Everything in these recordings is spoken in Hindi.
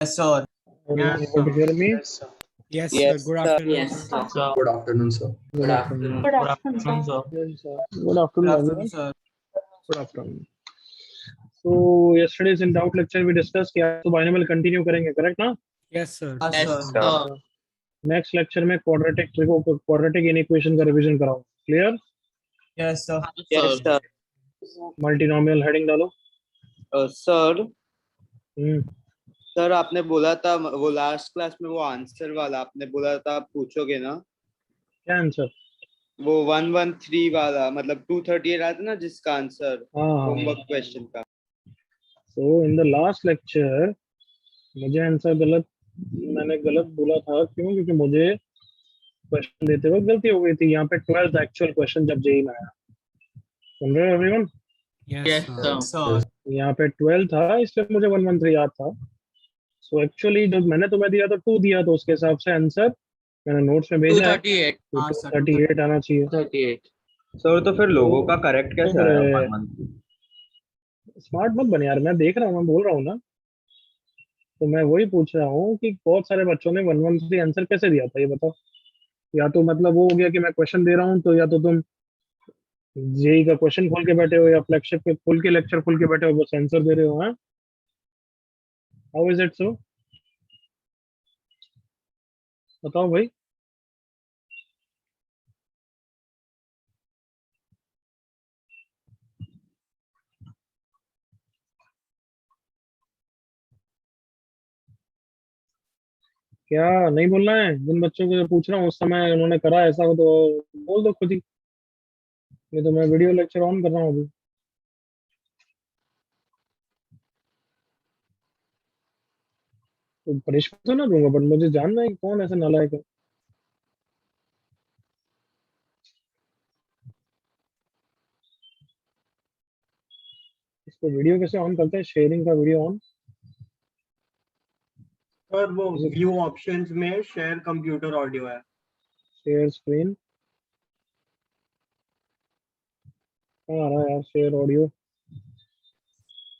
Yes, sir. Are you Yes, able to sir. hear me? Yes, sir. Yes, Yes, good sir. afternoon. Yes, sir. Sir. Good afternoon, sir. Good afternoon. Good afternoon, sir. Yes, sir. Good Good afternoon, afternoon, everyone. sir. Good afternoon. So yesterday's in doubt lecture we discussed कि आप तो binomial continue करेंगे, correct ना? Yes, sir. Yes, Yes, sir. sir. Next lecture में quadratic inequation का revision कराओ. Clear? Yes, sir. Yes, sir. Multinomial heading डालो. सर हम्म. सर आपने बोला था वो लास्ट क्लास में वो आंसर वाला आपने बोला था आप पूछोगे ना क्या आंसर? वो 113 वाला मतलब 238 आता ना जिसका आंसर हाँ. होमवर्क क्वेश्चन का. So in the last lecture मुझे आंसर मैंने गलत बोला था. क्यों? क्योंकि मुझे क्वेश्चन देते वक्त गलती हो गई थी. यहाँ पे 12th एक्चुअल क्वेश्चन जब जेई में आया. सुन रहे हो everyone? Yes, Yes, sir. sir. Yes, sir. यहाँ पे 12 था इसलिए मुझे 113 याद था. सो एक्चुअली जो मैंने तुम्हें दिया था 2 दिया तो उसके हिसाब से आंसर मैंने नोट्स में भेजा है. 238. हाँ, sir. 238 आना चाहिए. 38. सर तो फिर लोगों का करेक्ट कैसे अरे, आया 113? स्मार्ट मत बन यार. मैं देख रहा हूँ, मैं बोल रहा हूँ ना. तो मैं वही पूछ रहा हूँ कि बहुत सारे बच्चों ने 113 आंसर कैसे दिया था ये बताओ. या तो मतलब वो हो गया कि मैं क्वेश्चन दे रहा हूँ तो या तो तुम जेई का क्वेश्चन खोल के बैठे हो या फ्लैगशिप के खोल के लेक्चर खोल के बैठे हो बस आंसर दे रहे हो. हाँ, हाउ इज इट सो? बताओ भाई. क्या नहीं बोलना है? जिन बच्चों को पूछ रहा हूँ उस समय उन्होंने करा ऐसा हो तो बोल दो खुद ही. ये तो मैं वीडियो लेक्चर ऑन कर रहा हूँ अभी. तो पनिशमेंट तो ना दूंगा बट मुझे जानना है कि कौन ऐसा नालायक है. इसको वीडियो कैसे ऑन करते हैं? शेयरिंग का वीडियो ऑन. सर वो व्यू ऑप्शंस में शेयर कंप्यूटर ऑडियो है. Share screen. कहाँ आ रहा है यार शेयर ऑडियो?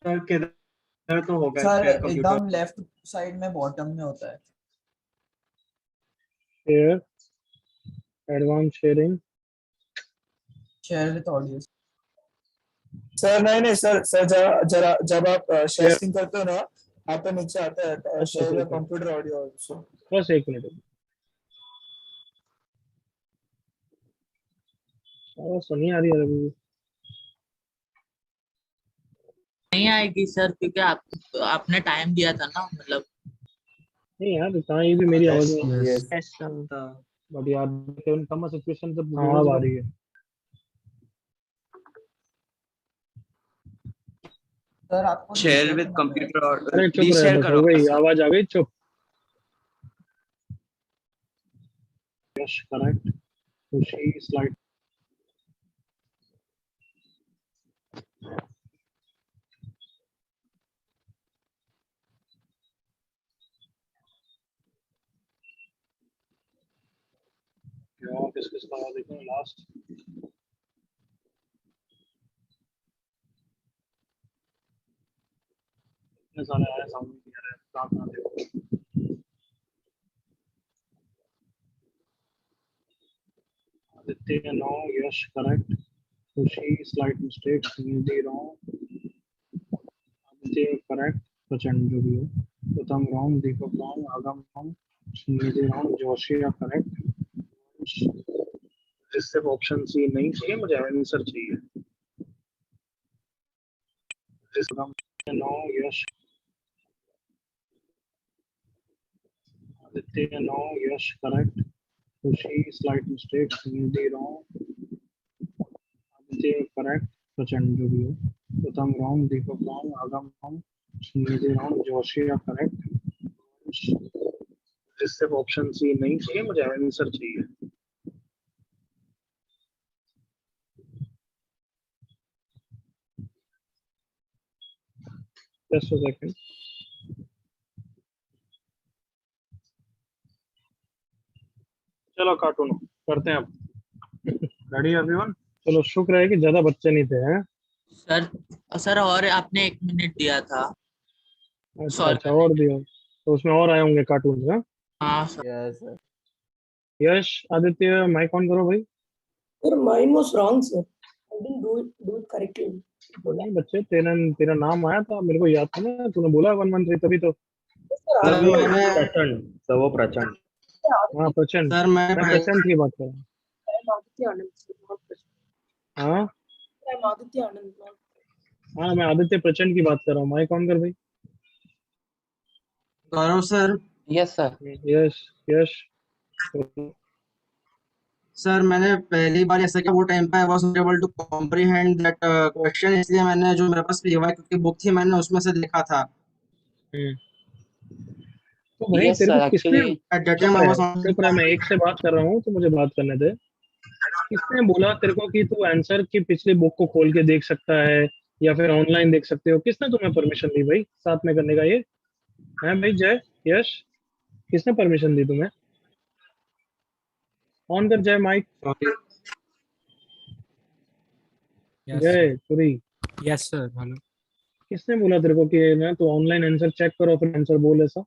सर किधर तो होगा सर शेयर कंप्यूटर. एकदम लेफ्ट साइड में बॉटम में होता है. Share advance sharing. Share with audio. Sir नहीं सर जरा जरा जब आप शेयर स्क्रीन करते हो ना आप पे नीचे आता है शेयर कंप्यूटर ऑडियो आल्सो. बस एक मिनट. सुनिए आ रही है अभी. नहीं आएगी सर क्योंकि आपने टाइम दिया था ना मतलब. नहीं यार कहाँ ये भी मेरी आवाज में. Yes sir. बट यार केवल कम सिचुएशन जब आवाज आ रही है. सर आपको शेयर विद कंप्यूटर और अरे चुप रहे बस. हो गई आवाज आ गई. चुप. Yes correct. खुशी स्लाइड. क्या किस किस का आवाज देखो लास्ट. इतने सारे आए सामने नहीं आ रहे. कहाँ देखो. आदित्य नो. यश करेक्ट. खुशी slide mistake. Hindi wrong. Aditya correct. प्रचंड जो भी है. प्रथम रॉन्ग. दीपक रॉन्ग. आगम रॉन्ग. निधि रॉन्ग. Josiah correct. सिर्फ ऑप्शन सी नहीं चाहिए मुझे आंसर चाहिए. नो. यश आदित्य नो. यश करेक्ट. खुशी slide mistake. Hindi wrong. Aditya correct. प्रचंड जो भी है. प्रथम रॉन्ग. दीपक रॉन्ग. आगम रॉन्ग. निधि रॉन्ग. Josiah correct. सिर्फ ऑप्शन सी नहीं चाहिए मुझे आंसर चाहिए. Just a second. चलो कार्टून करते हैं अब. Ready everyone? चलो शुक्र है कि ज्यादा बच्चे नहीं थे. हैं सर और आपने 1 मिनट दिया था. अच्छा और दिया. तो उसमें और आए होंगे कार्टून। हाँ, हाँ sir. Yes sir. Yash Aditya mic on करो भाई। Sir, mine was wrong, sir. I didn't do it correctly. नहीं बच्चे, तेरा तेरा नाम आया था, मेरे को याद था ना, तूने बोला 113 तभी तो। Sir, सर वो मैंने प्रचंड, सर वो प्रचंड। हाँ प्रचंड, सर मैं प्रचंड की बात कर रहा हूँ। I'm Aditya Anand, sir, not Prashant. हाँ I'm Aditya Anand, not हाँ, मैं आदित्य प्रचंड की बात कर रहा हूँ। माइक ऑन कर भाई। Gaurav sir. Yes sir. Yes yes sir मैंने पहली बार ऐसा किया वो टाइम पे I was not able to comprehend that question, इसलिए मैंने जो मेरे पास पीवाई की बुक थी मैंने उसमें से देखा था। तो भाई यस तेरे सर, को किसने, एक्चुअली एट दैट चुप टाइम आई रहे वाज चुप रहे, मैं एक से बात कर रहा हूँ तो मुझे बात करने दे। किसने बोला तेरे को कि तू आंसर की पिछली बुक को खोल के देख सकता है या फिर ऑनलाइन देख सकते हो? किसने तुम्हें परमिशन दी भाई साथ में करने का ये? है भाई जय यश, किसने परमिशन दी तुम्हें? ऑन कर जय माइक। जय पुरी, यस सर। हेलो किसने बोला तेरे को कि ना तू ऑनलाइन आंसर चेक करो फिर आंसर बोल ऐसा?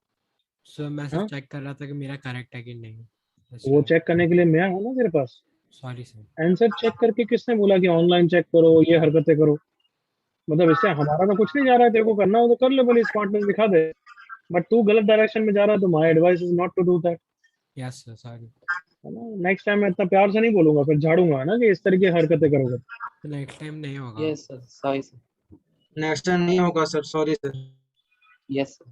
सर, मैं हाँ? सिर्फ चेक कर रहा था कि मेरा करेक्ट है कि नहीं। वो चेक करने के लिए मैं हूं ना तेरे पास। Sorry sir. आंसर चेक करके किसने बोला कि ऑनलाइन चेक करो, ये हरकतें करो? मतलब इससे हमारा तो कुछ नहीं जा रहा है, तेरे को करना हो तो कर ले, बोले स्मार्टनेस दिखा दे, बट तू गलत डायरेक्शन में जा रहा है तो my advice is not to do that. Yes sir, sorry. है ना, नेक्स्ट टाइम मैं इतना प्यार से नहीं बोलूंगा, फिर झाड़ूंगा ना कि इस तरह की हरकतें करोगे। नेक्स्ट टाइम नहीं होगा। Yes sir, sorry sir. Next time नहीं होगा sir, sorry sir. Yes sir.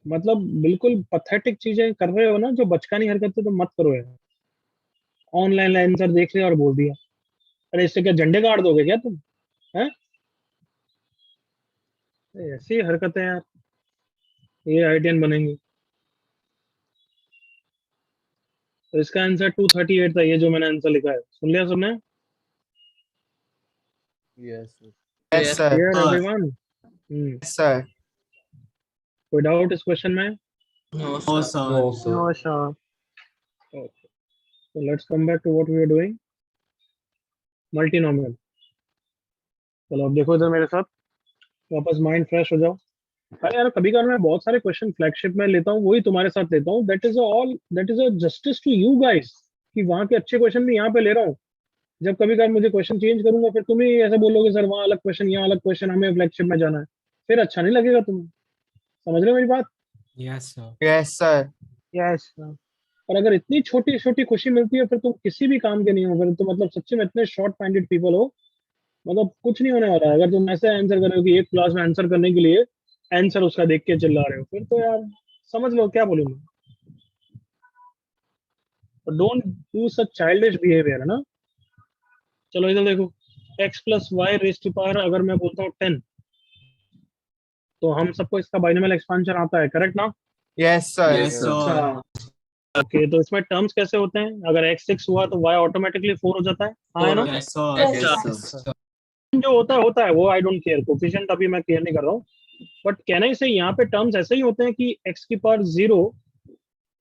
मतलब बिल्कुल पथेटिक चीजें कर रहे हो ना, जो बचकानी हरकतें तो मत करो यार। ऑनलाइन आंसर देख लिया और बोल दिया, अरे इससे क्या झंडे गाड़ दोगे क्या तुम? हैं, ऐसी हरकतें यार, ये आईटीएन बनेंगे। तो इसका आंसर 238 था, ये जो मैंने आंसर लिखा है, सुन लिया सबने? Yes sir. Yes, sir. Clear everyone? Yes, sir. कोई डाउट इस क्वेश्चन में? No no sir. No sir. Sir. No, sure. Okay. So let's come back to what we are doing. Multinomial. चलो अब देखो इधर मेरे साथ, वापस माइंड फ्रेश हो जाओ। अरे यार कभी कभार मैं बहुत सारे क्वेश्चन फ्लैगशिप में लेता हूँ, वही तुम्हारे साथ लेता हूँ। That is a justice to you guys कि वहाँ के अच्छे क्वेश्चन भी यहाँ पे ले रहा हूँ। जब कभी कभार मुझे क्वेश्चन चेंज करूंगा फिर तुम ही ऐसे बोलोगे सर वहाँ अलग क्वेश्चन यहाँ अलग क्वेश्चन, हमें फ्लैगशिप में जाना है, फिर अच्छा नहीं लगेगा। तुम समझ रहे हो मेरी बात? Yes sir. Yes, sir. Yes. और अगर इतनी छोटी छोटी खुशी मिलती है फिर तुम किसी भी काम के नहीं हो, फिर तो मतलब सच्ची में इतने शॉर्ट माइंडेड पीपल हो, मतलब कुछ नहीं होने वाला है। अगर तुम ऐसे आंसर कर रहे हो कि एक क्लास में आंसर करने के लिए आंसर उसका देख के चिल्ला रहे हो, फिर तो यार समझ लो क्या बोलूं मैं। Don't do such childish behaviour, है ना। चलो इधर देखो, x plus y raise to power, अगर मैं बोलता हूँ 10 तो हम सबको इसका बाइनोमियल एक्सपेंशन आता है, करेक्ट ना? Yes, sir. Yes sir. Okay, तो इसमें टर्म्स कैसे होते हैं? अगर x 6 हुआ तो y ऑटोमेटिकली 4 हो जाता है, हाँ है ना? Yes sir. Yes, sir. जो होता है वो आई डोंट केयर, कोफिशिएंट अभी मैं केयर नहीं कर रहा हूँ, बट कहना ही सही यहाँ पे टर्म्स ऐसे ही होते हैं कि x की पावर 0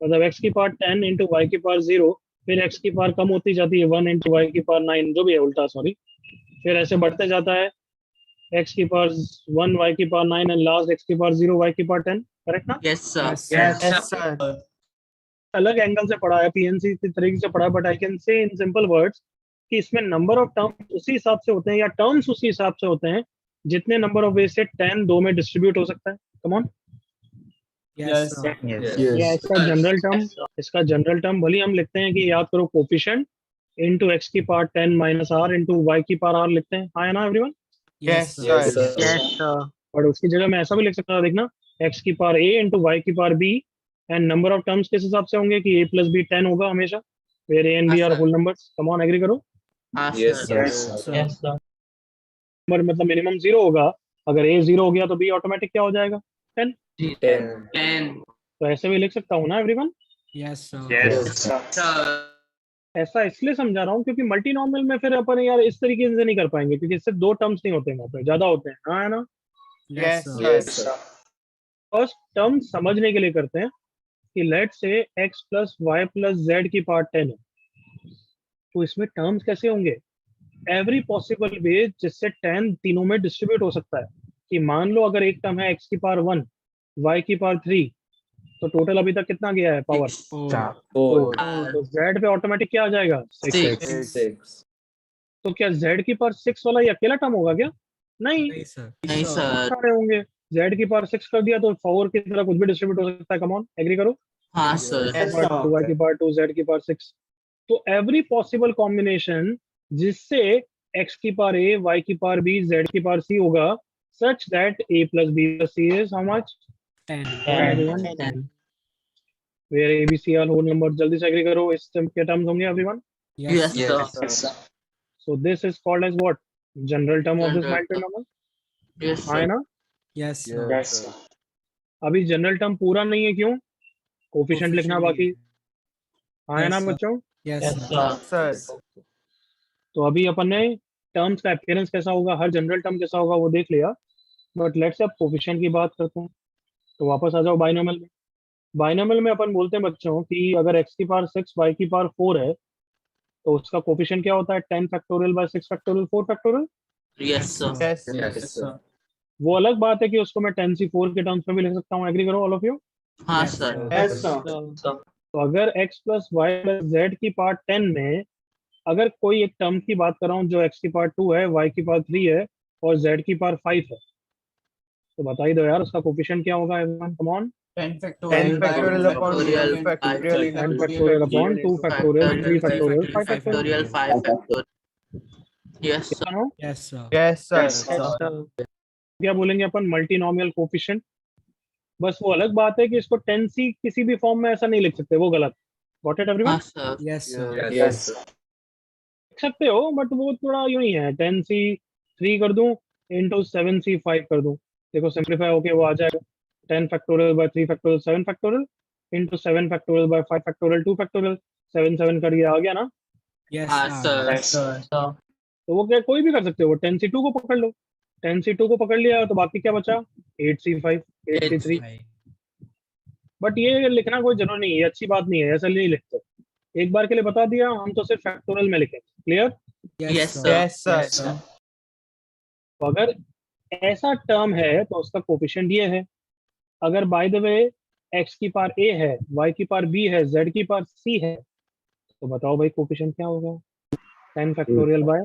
मतलब x की पावर 10 इंटू वाई की पावर 0, फिर x की पावर कम होती जाती है 1 इंटू वाई की पावर 9, जो भी है उल्टा, सॉरी, फिर ऐसे बढ़ते जाता है x की पावर 1 y की पावर 9 एंड लास्ट x की पावर 0 y की पावर 10, करेक्ट ना? Yes sir. Yes, sir. अलग एंगल से पढ़ा है, पीएनसी की तरीके से पढ़ा है, but I can say in simple words कि इसमें नंबर ऑफ टर्म्स उसी हिसाब से होते हैं या टर्म्स उसी हिसाब से होते हैं जितने नंबर ऑफ वेज से 10 दो में डिस्ट्रीब्यूट हो सकता है। Come on, yes sir. या इसका जनरल टर्म भले हम लिखते हैं कि याद करो कोफिशिएंट इनटू x की power 10 minus r into y की पावर r लिखते हैं, हाँ है ना एवरीवन? Yes, sir. sir. और उसकी जगह मैं ऐसा भी लिख सकता था, देखना, x की पावर a इंटू वाई की power b and number of terms किस हिसाब से होंगे कि a प्लस b 10 होगा हमेशा, where a and b are whole numbers. Come on, agree करो। Yes sir. नंबर मतलब मिनिमम 0 होगा, अगर a 0 हो गया तो b ऑटोमेटिक क्या हो जाएगा? 10। 10। तो ऐसे भी लिख सकता हूँ ना एवरीवन? Yes sir. ऐसा इसलिए समझा रहा हूँ क्योंकि मल्टीनॉर्मल में फिर अपन यार इस तरीके से नहीं कर पाएंगे, क्योंकि इससे दो टर्म्स नहीं होते हैं, वहाँ पे ज्यादा होते हैं, हाँ है ना। Yes, yes sir. Sir. First term समझने के लिए करते हैं कि लेट से x plus Y plus Z की पावर 10 है, तो इसमें टर्म्स कैसे होंगे? एवरी पॉसिबल वे जिससे 10 तीनों में डिस्ट्रीब्यूट हो सकता है, कि मान लो अगर एक टर्म है x की पावर 1 y की पावर 3 तो टोटल अभी तक कितना गया है पावर? 4 तो z पे ऑटोमेटिक क्या आ जाएगा? 6x। 6 तो क्या z की पावर 6 वाला ये अकेला टर्म होगा क्या? नहीं, नहीं सर नहीं सर। सारे होंगे। z की पावर 6 कर दिया तो 4 की तरह कुछ भी डिस्ट्रीब्यूट हो सकता है। कम ऑन, एग्री करो। हाँ sir. Yes, power sir. 2y की पावर 2, z की पावर 6। तो एवरी पॉसिबल कॉम्बिनेशन जिससे x की पावर a, y की पावर b, z की पावर c होगा, such that a plus b plus c is how much? 10 everyone 10 where a b c are whole numbers। जल्दी से एग्री करो, इस टर्म के टर्म्स होंगे everyone. yes Yes sir sir. So this is called as what? General term of this General multi term. number। Yes हाँ है sir. ना? yes sir Yes, sir. अभी जनरल टर्म पूरा नहीं है, क्यों? कोफिशिएंट लिखना बाकी। हाँ है Yes, ना sir. बच्चों? yes sir Sir. तो अभी अपन ने टर्म्स का अपीयरेंस कैसा होगा, हर जनरल टर्म कैसा होगा वो देख लिया। बट लेट्स से अब कोफिशिएंट की बात करते हैं। तो वापस आ जाओ बाइनोमियल में। बाइनोमियल में अपन बोलते हैं बच्चों कि अगर x की पावर 6 y की पावर 4 है तो उसका कोफिशिएंट क्या होता है? 10 factorial bye 6 factorial 4 factorial. Yes sir. Yes, Yes, sir. वो अलग बात है कि उसको मैं 10c4 के टर्म्स में भी लिख सकता हूँ। एग्री करो ऑल ऑफ यू। हाँ Yes, सर। Yes, sir. तो अगर x plus Y plus Z की पावर 10 में अगर कोई एक टर्म की बात कर रहा हूँ जो x की पावर 2 है, y की पावर 3 है और z की पावर 5 है, तो बता ही दो यार उसका कोफिशिएंट क्या होगा everyone, come on. 10 10 factorial by factorial upon 2 factorial, factorial 10 into factorial upon 2 factorial 3 factorial 5 factorial. factorial 5 factorial. Yes sir. yes sir Yes, sir. क्या बोलेंगे अपन? Multinomial coefficient. बस वो अलग बात है कि इसको 10c किसी भी फॉर्म में ऐसा नहीं लिख सकते, वो गलत। Got it everyone? हाँ sir. yes sir Yes, sir. लिख सकते हो बट वो थोड़ा यूं ही है। 10c 3 कर दूं इंटू 7c 5 कर दूं, देखो सिंप्लीफाई होके वो आ जाएगा 10 factorial by 3 factorial 7 factorial into 7 factorial by 5 factorial 2 factorial. 7 7 कर दिया, आ गया ना? yes हाँ sir सर। तो वो क्या कोई भी कर सकते हो। 10c2 को पकड़ लो, 10c2 को पकड़ लिया तो बाकी क्या बचा? 8c5 8c3। Bye. बट ये लिखना कोई जरूरी नहीं है, अच्छी बात नहीं है, ऐसा नहीं लिखते। एक बार के लिए बता दिया, हम तो सिर्फ फैक्टोरियल में लिखेंगे। Clear? Yes sir. Yes, sir. yes sir तो अगर ऐसा टर्म है तो उसका कोफिशिएंट ये है। अगर बाय द वे x की पावर a है, y की पावर b है, z की पावर c है, तो बताओ भाई कोफिशिएंट क्या होगा? 10 factorial bye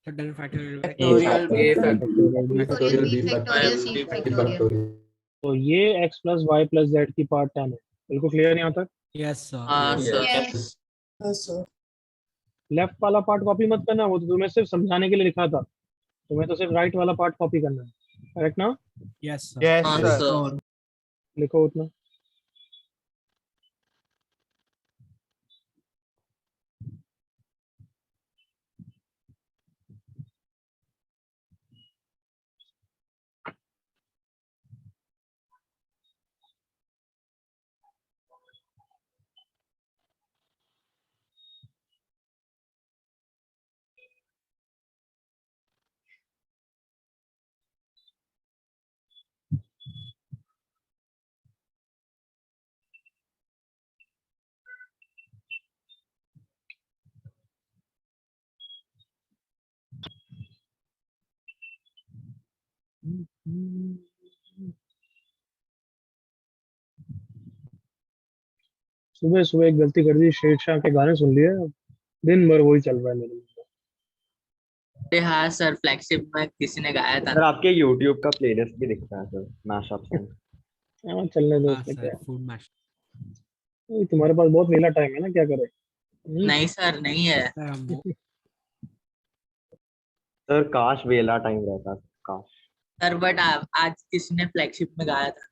so 10 factorial by Factorial A B factorial, factorial. B factorial, C factorial. तो ये x plus Y plus Z की पावर 10 है। बिल्कुल क्लियर यहाँ तक? yes sir हाँ सर। yes sir लेफ्ट वाला पार्ट कॉपी मत करना, वो तो तुम्हें सिर्फ समझाने के लिए लिखा था। तुम्हें तो सिर्फ राइट वाला पार्ट कॉपी करना है, करेक्ट ना? yes sir Yes, हाँ sir. सर। लिखो उतना। सुबह सुबह एक गलती कर दी, शेरशाह के गाने सुन लिए, दिन भर वही चल रहा है मेरे में। अरे हाँ सर, फ्लैगशिप में किसी ने गाया था। सर आपके YouTube का प्लेलिस्ट भी दिखता है सर, मैशअप सॉन्ग। हाँ चलने दो, हाँ उसमें क्या सर food mash है। तुम्हारे पास बहुत वेला टाइम है ना, क्या करे? नहीं सर, नहीं है sir हम वो सर काश वेला टाइम रहता, काश। सर, बट आज किसी ने फ्लैगशिप में गाया था।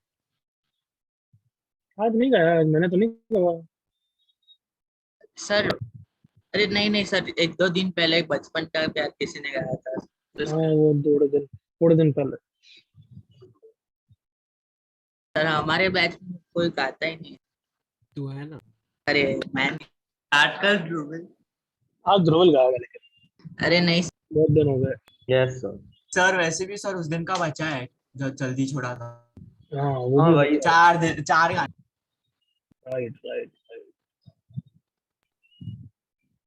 आज नहीं गया, मैंने तो नहीं गया। सर अरे नहीं सर, 1-2 दिन पहले बचपन का प्यार किसी ने गाया था तो हाँ वो थोड़े दिन पहले। सर हमारे बैच में कोई गाता ही नहीं है। तू है ना अरे मैं आजकल ध्रुव। आज ध्रुवल गाएगा लेकिन अरे नहीं बहुत दिन हो गए। Yes sir. सर वैसे भी सर उस दिन का बचा है जो जल्दी छोड़ा था। हाँ वो हाँ भी भाई 4 गाने। Right right.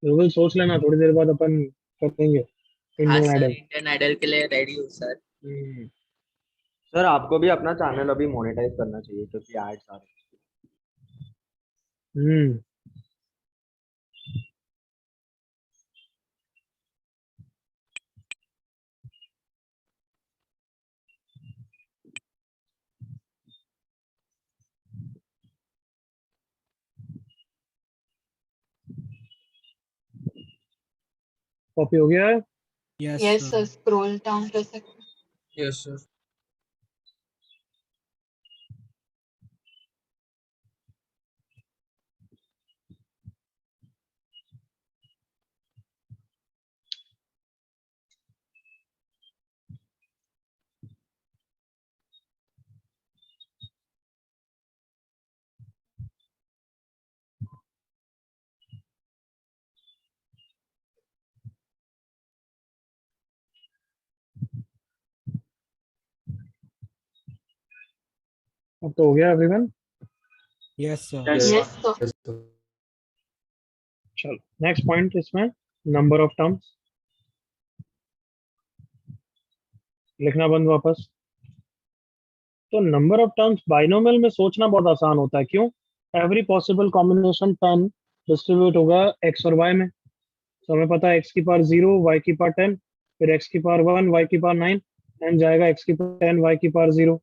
ध्रुवल सोच लेना, थोड़ी देर बाद अपन करेंगे हाँ Indian sir, idol. Indian idol के लिए रेडी हूँ सर। सर आपको भी अपना चैनल अभी मोनेटाइज करना चाहिए क्योंकि एड्स आ रहे हैं। हम्म कॉपी हो गया है? Yes, Yes, sir. sir. Scroll down for a second. Yes sir. अब तो हो गया everyone? Yes, sir. Yes, sir. चलो नेक्स्ट पॉइंट इसमें नंबर ऑफ टर्म्स लिखना बंद वापस। तो नंबर ऑफ टर्म्स बाइनोमियल में सोचना बहुत आसान होता है, क्यों? एवरी पॉसिबल कॉम्बिनेशन 10 डिस्ट्रीब्यूट होगा एक्स और वाई में। तो हमें पता है एक्स की पावर 0, वाई की पावर 10, फिर एक्स की पावर 1, वाई की पावर 9, एंड जाएगा एक्स की पावर 10, वाई की पावर 0।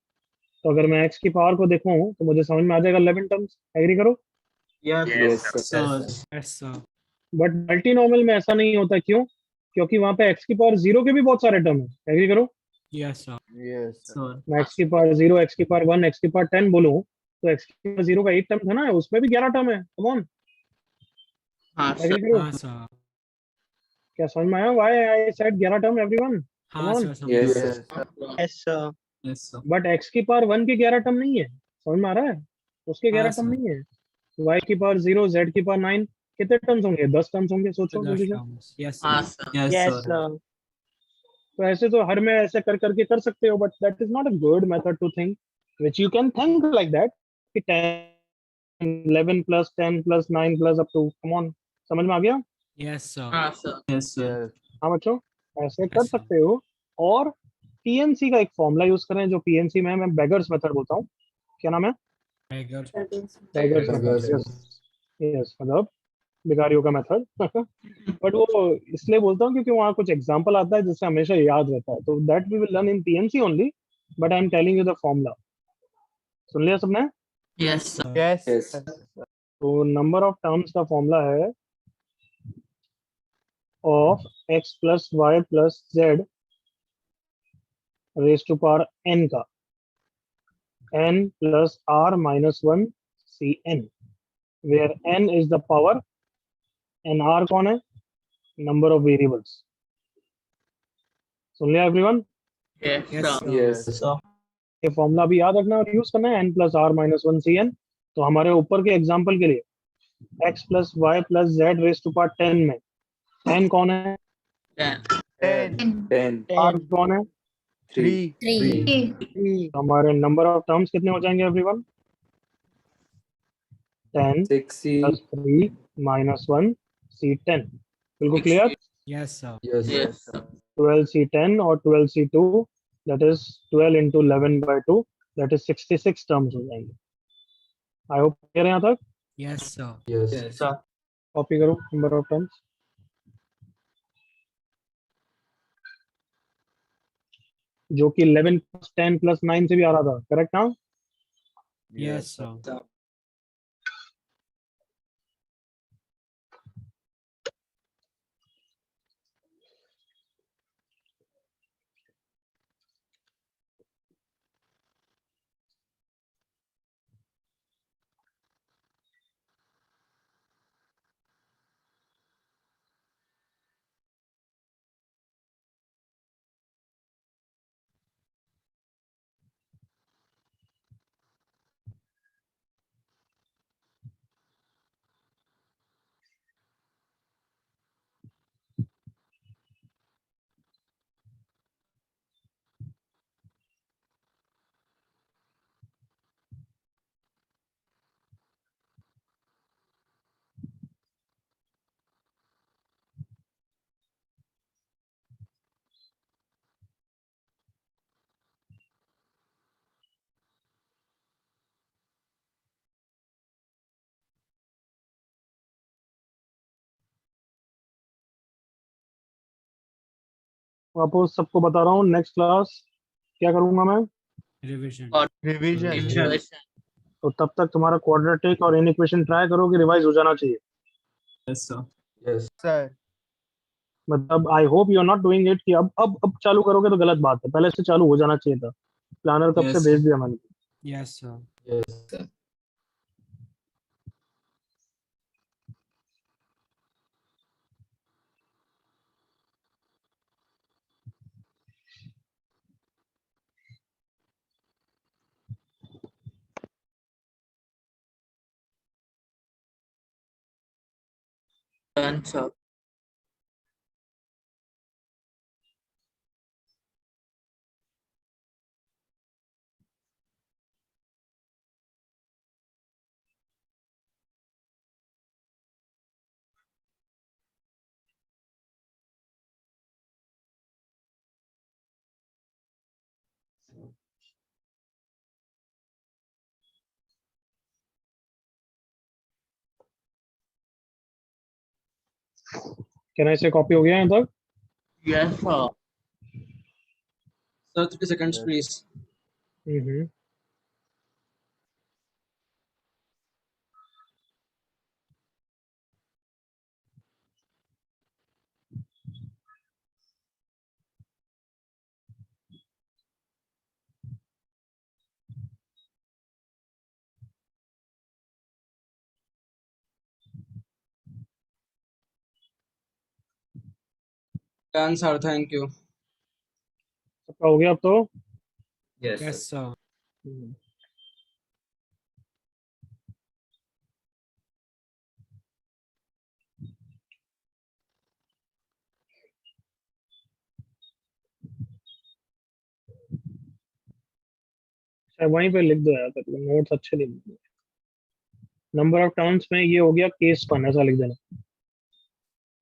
तो अगर मैं एक्स की पावर को देखूं तो मुझे समझ में आ जाएगा 11 टर्म्स। एग्री करो? Yes. Sir Yes, sir. But multinomial में ऐसा नहीं होता, क्यों? क्योंकि वहां पे एक्स की पावर 0 के भी बहुत सारे टर्म है। एग्री करो? Yes, sir. सर मैं एक्स की पावर 0, एक्स की पावर 1, एक्स की पावर 10 बोलूं तो एक्स की पावर 0 का 1 टर्म था ना, उसमें भी 11 टर्म है। कम ऑन, हाँ सर। एग्री करो? हाँ सर। क्या समझ में आया? Why I said 11 term everyone? Come हाँ ऑन। सर, समझ गया। Yes, sir. Yes sir but x की पावर 1 के 11 टर्म नहीं है। समझ में आ रहा है? उसके 11 हाँ टर्म सर। नहीं है। वाई की पावर 0, जेड की पावर 9, कितने टर्म्स होंगे? 10 टर्म्स होंगे। सोचो जल्दी 10 से। terms. Yes, हाँ sir. Sir. Yes Yes, sir sir. तो ऐसे तो हर में ऐसे कर करके कर सकते हो, but that is not a good method to think, which you can think like that कि 10 11 plus 10 plus 9 plus up to, come on. समझ में आ गया? Yes, sir. हाँ सर। यस सर हाँ बच्चों, ऐसे कर Yes, sir. सकते हो। और पीएनसी का एक फॉर्मूला यूज करें, जो पीएनसी में मैं बेगर्स मेथड बोलता हूँ। क्या नाम है? Beggar. Beggars method. Yes yes, मतलब भिखारियों का मेथड। बट वो इसलिए बोलता हूँ क्योंकि वहाँ कुछ एग्जांपल आता है जिससे हमेशा याद रहता है। तो that we will learn in PNC only, but I am telling you the formula. सुन लिया सबने? Yes sir. Yes. तो नंबर ऑफ टर्म्स का फॉर्मूला है of x plus Y plus Z raise to power n का n plus r minus 1 C n, where n is the power and r कौन है? Number of variables. सुन लिया everyone? Yes Yes, sir. sir. ये फॉर्मूला भी याद रखना और यूज करना है, n plus r minus 1 C N. तो हमारे ऊपर के एग्जाम्पल के लिए x plus Y plus Z raise to power 10 में n कौन है? 10। 10. r कौन है? 3. तो हमारे नंबर ऑफ टर्म्स कितने हो जाएंगे एवरीवन? 10 प्लस 3 माइनस 1 सी 10। बिल्कुल clear? Yes, sir. Yes sir. 12 सी 10 और 12 सी 2, that is 12 into 11 by 2, that is 66 terms हो जाएंगे। आई होप क्लियर है यहाँ तक? Yes, sir. Yes sir. Copy करो नंबर ऑफ टर्म्स, जो कि 11 प्लस 10 प्लस 9 से भी आ रहा था। करेक्ट ना? Yes, sir. वापस सबको बता रहा हूँ, नेक्स्ट क्लास क्या करूंगा मैं? Revision. रिवीजन। तो तब तक तुम्हारा क्वाड्रेटिक और इनइक्वेशन ट्राई करो कि रिवाइज हो जाना चाहिए। Yes sir. सर मतलब I hope you are not doing it कि अब चालू करोगे तो गलत बात है, पहले से चालू हो जाना चाहिए था। प्लानर कब से Yes, भेज sir. दिया मैंने। Yes, sir. Done, sir. Can I से कॉपी हो गया यहाँ तक? Yes, sir. Sir, 3 seconds, please. Hmm. Done, sir. Thank you. सबका हो गया अब तो? Yes, sir. हम्म। वहीं पे लिख दो यार, तो नोट्स अच्छे लिख दो। नंबर ऑफ टर्म्स में ये हो गया केस 1, ऐसा लिख देना।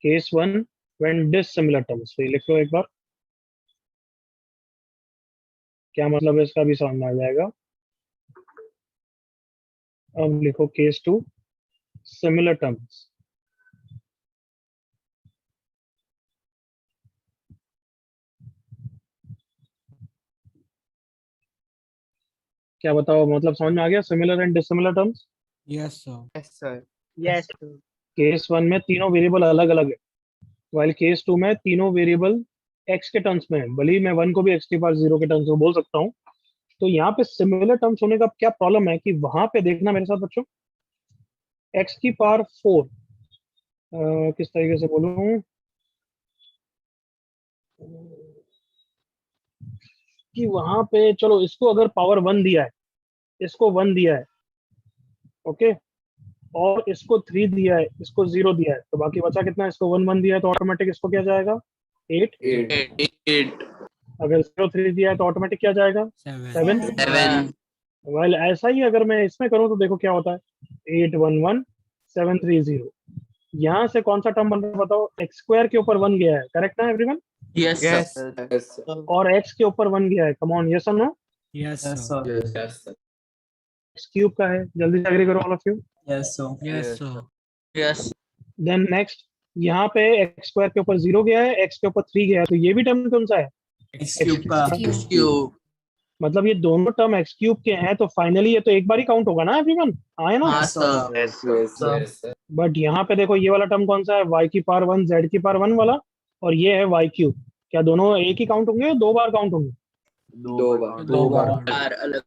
केस 1 व्हेन डिसिमिलर टर्म्स, तो ये लिख लो एक बार, क्या मतलब है इसका भी समझ में आ जाएगा। अब लिखो केस 2 सिमिलर टर्म्स। क्या बताओ, मतलब समझ में आ गया similar and dissimilar terms? Yes, sir. Yes sir. Yes case 1 में तीनों वेरिएबल अलग अलग है, वाइल केस 2 में तीनों वेरिएबल एक्स के टर्म्स में है। भले ही मैं 1 को भी एक्स की पावर 0 के टर्म्स में बोल सकता हूँ। तो यहाँ पे सिमिलर टर्म्स होने का क्या प्रॉब्लम है कि वहां पे देखना मेरे साथ बच्चों, एक्स की पावर 4 किस तरीके से बोलूं कि वहां पे, चलो इसको अगर पावर 1 दिया है, इसको 1 दिया है, ओके, और इसको 3 दिया है, इसको 0 दिया है, तो बाकी बचा कितना? इसको 1 1 दिया है तो ऑटोमेटिक इसको क्या जाएगा? 8। 8. अगर 0 3 दिया है तो ऑटोमेटिक क्या जाएगा? 7. 7। 7. वेल ऐसा ही अगर मैं इसमें करूं तो देखो क्या होता है, 8 1 1 7 3 0। यहाँ से कौन सा टर्म बन रहा है बताओ? एक्स स्क्वायर के ऊपर 1 गया है, करेक्ट ना everyone? Yes, sir. Yes, sir. और एक्स के ऊपर 1 गया है, कम ऑन, यस और no? Yes, Yes, sir. sir. Yes, sir. X cube का है, जल्दी से एग्री करो all of you. Yes, sir. Yes, sir. Yes. Then next, यहाँ पे एक्स स्क्वायर के ऊपर 0 गया है, एक्स के ऊपर 3 गया है, तो ये भी टर्म कौन सा है? X cube का Cube. मतलब ये दोनों टर्म एक्स क्यूब के हैं, तो फाइनली ये तो एक बार ही काउंट होगा ना एवरीवन, आए ना? हाँ, sir. Yes, yes, sir. But यहाँ पे देखो ये वाला टर्म कौन सा है? वाई की पावर 1 जेड की पावर 1 वाला, और ये है वाई क्यूब। क्या दोनों एक ही काउंट होंगे या 2 बार काउंट होंगे? दो बार। दो बार। बार अलग.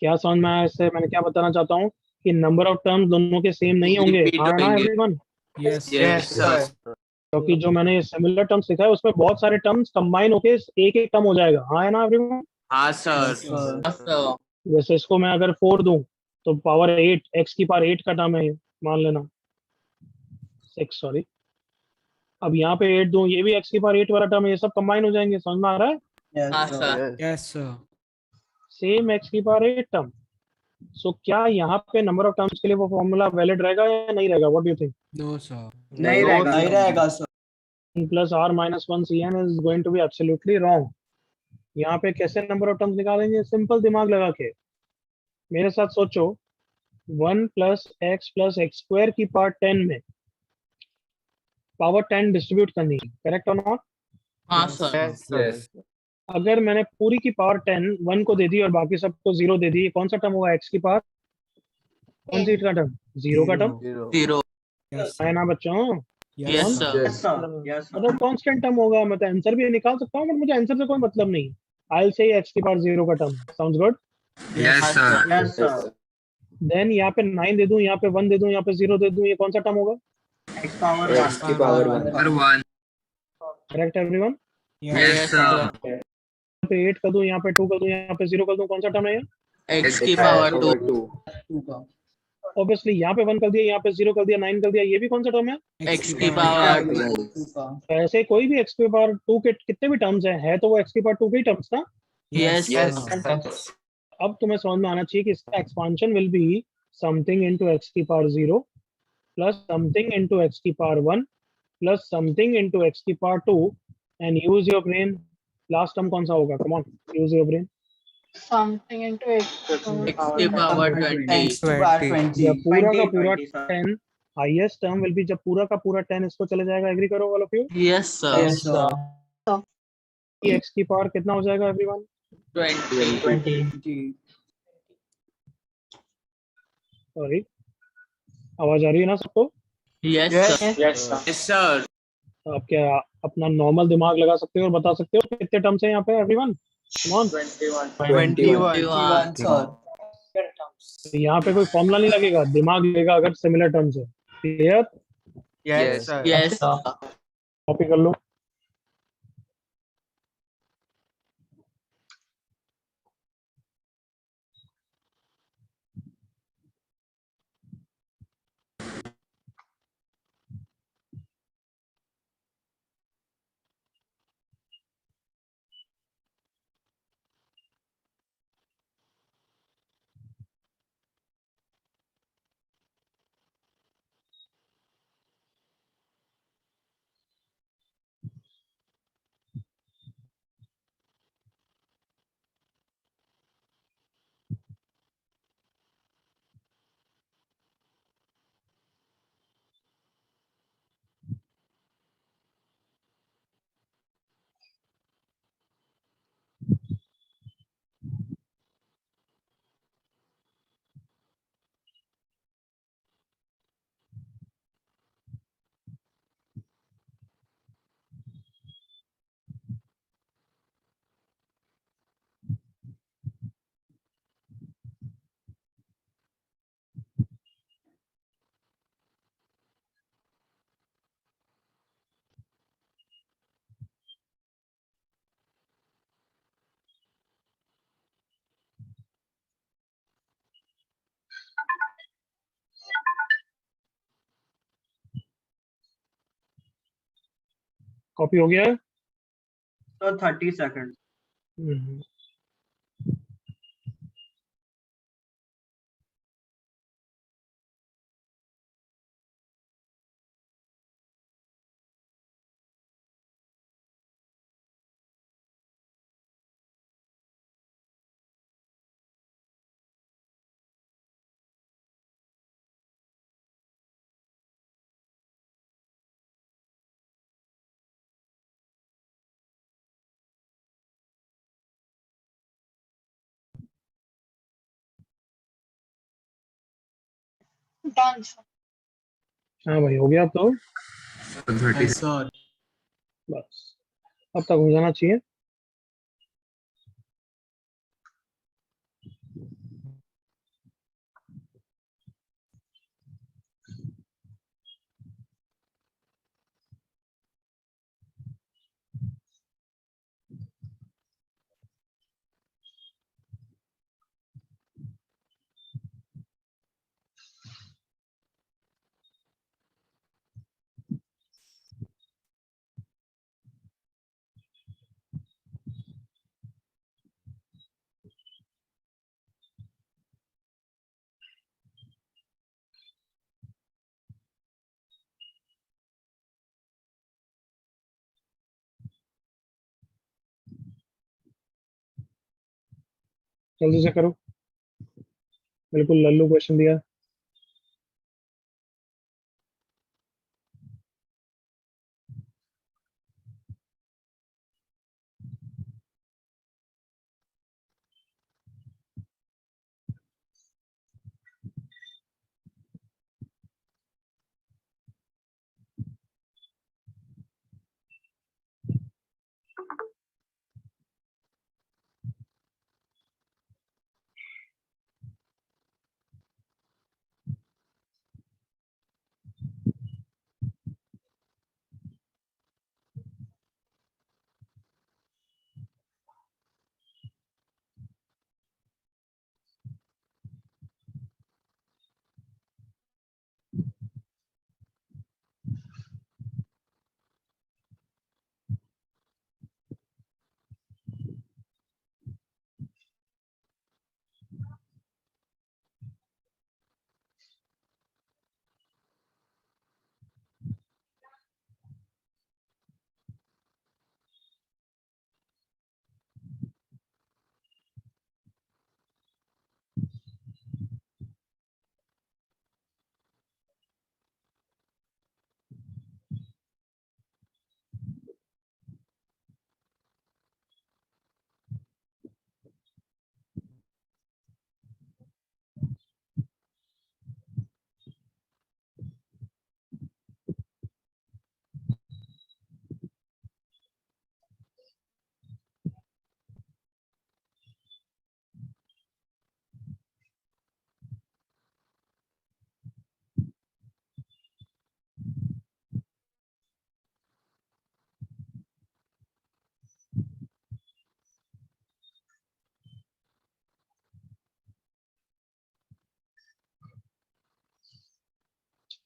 क्या समझ में आया इससे? मैंने क्या बताना चाहता हूँ कि नंबर ऑफ टर्म्स दोनों के सेम नहीं होंगे, Repeat हाँ ना होंगे. Everyone? Yes, sir. Yes, sir. क्योंकि जो मैंने सिमिलर टर्म्स लिखा है उसमें बहुत सारे टर्म्स कंबाइन होके एक एक टर्म हो जाएगा, हाँ है ना एवरीवन? हाँ, sir. Yes, sir. Yes, sir. जैसे इसको मैं अगर 4 दूं तो पावर 8, एक्स की पावर 8 का टर्म है ये, मान लेना 6, सॉरी। अब यहाँ पे 8 दूं, ये भी एक्स की पावर 8 वाला टर्म है, ये सब कंबाइन हो जाएंगे, समझ में आ रहा है? Yes, हाँ, sir. sir. Yes, sir. Same x की पावर 8 टर्म। सो क्या यहाँ पे नंबर ऑफ टर्म्स के लिए वो फॉर्मूला वैलिड रहेगा या नहीं रहेगा? What do you think? No, sir. नहीं रहेगा। नहीं रहेगा सर। Plus R minus 1 cn is going to be absolutely wrong. यहाँ पे कैसे नंबर ऑफ टर्म्स निकालेंगे? सिंपल दिमाग लगा के मेरे साथ सोचो, 1 प्लस एक्स स्क्वायर की पावर 10 में पावर 10 डिस्ट्रीब्यूट करनी है, करेक्ट और नॉट? हाँ सर। अगर मैंने पूरी की पावर 10 1 को दे दी और बाकी सबको 0 दे दी, कौन सा टर्म होगा x की पावर? कौन सी का टर्म? 0 का टर्म जीरो। Yes, है sir. ना बच्चों? Yes, sir. Yes, sir. Yes, sir. मतलब कांस्टेंट टर्म होगा, मतलब आंसर भी निकाल सकता हूँ, बट मुझे आंसर से कोई मतलब नहीं। आई विल से x की पावर 0 का term. Sounds good. Yes sir. Yes, sir. Then यहाँ पे 9 दे दूं, यहाँ पे 1 दे दूं, यहाँ पे 0 दे दूं, ये कौन सा टर्म होगा? X power x 1. की power 1 correct everyone? Yes sir. यहाँ पे 8 कर दूं, यहाँ पे 2 कर दूं, यहाँ पे 0 कर दूं, कौन सा टर्म है ये? एक्स की पावर 2। 2 ऑब्वियसली यहाँ पे 1 कर दिया, यहाँ पे 0 कर दिया, 9 कर दिया, ये भी कौन सा टर्म है? एक्स की पावर 2। ऐसे कोई भी x की पावर 2 के कितने भी टर्म्स है तो वो x की पावर 2 के ही टर्म्स ना। यस अब तुम्हें समझ में आना चाहिए कि इसका expansion will be something into x की पावर 0 प्लस समथिंग इनटू x की power 1 plus something into x की power 2 and use your brain. Last term कौन सा होगा? Come on, use your brain. Something into x. X की पावर 20। 20 जब पूरा का 20, पूरा 20, sir. 10 highest term will be जब पूरा का पूरा 10 इसको चले जाएगा। एग्री करो all of you? Yes sir. x की पावर कितना हो जाएगा एवरीवन? 20। सॉरी, आवाज आ रही है ना सबको? Yes sir. आप क्या अपना नॉर्मल दिमाग लगा सकते हो और बता सकते हो कितने टर्म्स हैं यहाँ पे एवरीवन? Come on. 21 तो यहाँ पे कोई फॉर्मूला नहीं लगेगा, दिमाग लगेगा अगर सिमिलर टर्म्स है। क्लियर? Yes sir. कॉपी कर लो। कॉपी हो गया है? So 30 seconds. हम्म। Done, sir. हाँ भाई, हो गया अब तो। Yes, sir. बस अब तक हो जाना चाहिए। जल्दी से करो, बिल्कुल लल्लू क्वेश्चन दिया।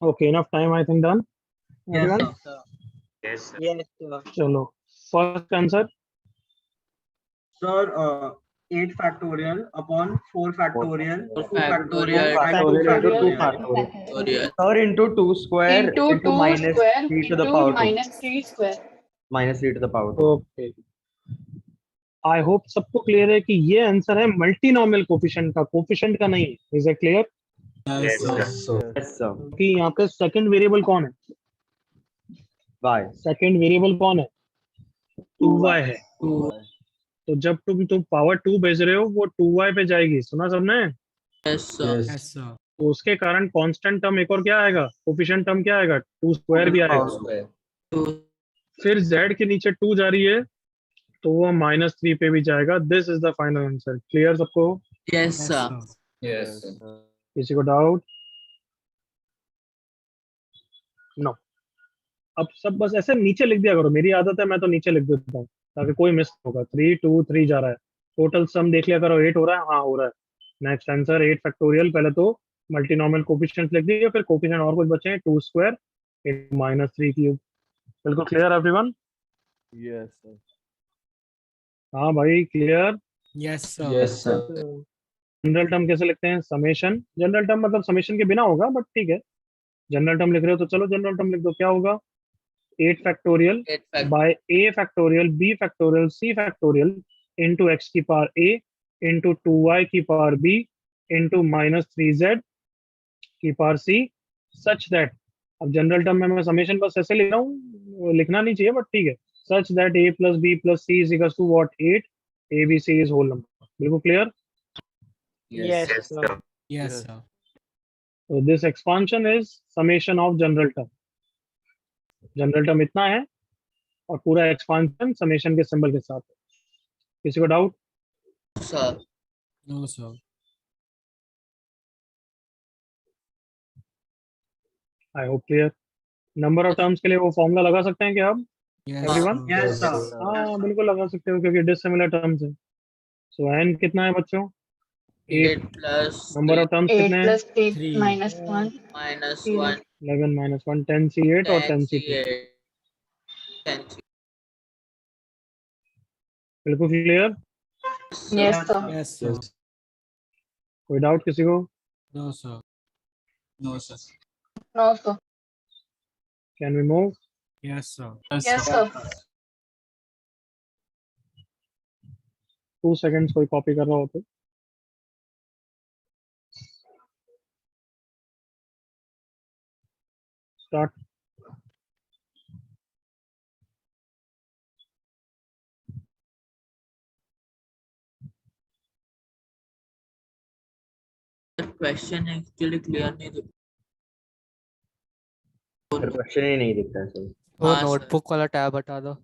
Okay, enough time, I think, done. Yes, Everyone? sir. Yes, sir. Yes, sir. Chalo. First answer. Sir, 8 factorial upon 4 factorial, 2 factorial, Factorial. and 2 Factorial into 2 factorial. factorial. Factorial. Or into 2 square Into 2 minus square 3 to the into power 2. minus 3 square. Minus 3 to the power 2. Okay. I hope सबको क्लियर है कि ये आंसर है मल्टीनोमियल कोफिशिएंट का, कोफिशिएंट का नहीं है. Is it clear? Yes, sir. Yes, sir. कि यहाँ पे सेकंड वेरिएबल कौन है? Y. सेकंड वेरिएबल कौन है? 2y है. 2. तो जब तुम पावर 2 भेज रहे हो वो 2y पे जाएगी. सुना सबने? Yes, sir. Yes, sir. तो उसके कारण कांस्टेंट टर्म एक और क्या आएगा? कोफिशिएंट टर्म क्या आएगा? 2 स्क्वायर भी आएगा. 2. फिर z के नीचे 2 जा रही है तो वो -3 पे भी जाएगा. This is the final answer. Clear सबको? Yes, Yes, sir. sir. Yes. किसी को डाउट? नो. अब सब बस ऐसे नीचे लिख दिया करो. मेरी आदत है, मैं तो नीचे लिख देता हूँ ताकि कोई मिस होगा. 3 2 3 जा रहा है. टोटल सम देख लिया करो. 8 हो रहा है. हाँ हो रहा है. Next answer 8 factorial. पहले तो मल्टीनोमियल कोफिशिएंट लिख दिए, फिर कोफिशिएंट और कुछ बचे हैं. 2 स्क्वायर -3 क्यूब. बिल्कुल क्लियर एवरीवन? Yes, sir. हाँ भाई clear. Yes, sir. Yes, sir. General term कैसे लिखते हैं? समेशन. जनरल टर्म मतलब समेशन के बिना होगा, बट ठीक है. जनरल टर्म लिख रहे हो तो चलो जनरल टर्म लिख दो. क्या होगा? 8 factorial 8 factorial. By a factorial b factorial c factorial into X की पावर a इंटू 2y की पावर b इंटू -3z की पावर c सच दैट. अब जनरल टर्म में मैं समेशन बस ऐसे लिख रहा हूँ, लिखना नहीं चाहिए बट ठीक है. Such that a plus b plus c is equals to what? 8. a b c is whole number. बिल्कुल clear? Yes, sir. Yes, sir. So this expansion is summation of general term. General term इतना है और पूरा एक्सपांशन समेशन के सिंबल के साथ है. किसी को doubt? Sir. No, sir. I hope clear. Number of terms के लिए वो फॉर्मूला लगा सकते हैं क्या आप? Yes, Everyone? sir. Yes, sir. हाँ बिल्कुल लगा सकते हो क्योंकि डिसिमिलर टर्म्स है. सो n कितना है बच्चों? 8 plus नंबर ऑफ टर्म्स 8 कितने हैं? plus 3 3. minus 1. minus 3. 1. 11 - 1 10c8 और 10c2. 10c8. 10c. बिल्कुल clear. Yes, sir. Yes, sir. कोई डाउट किसी को? No, sir. No, sir. No, sir. Can we move? Yes, sir. Yes, sir. 2 seconds. कोई कॉपी कर रहा हो तो. स्टार्ट. Question actually clear नहीं दिख. सर क्वेश्चन ही नहीं दिखता है सर. वो हाँ, sir. नोटबुक वाला टैब हटा दो.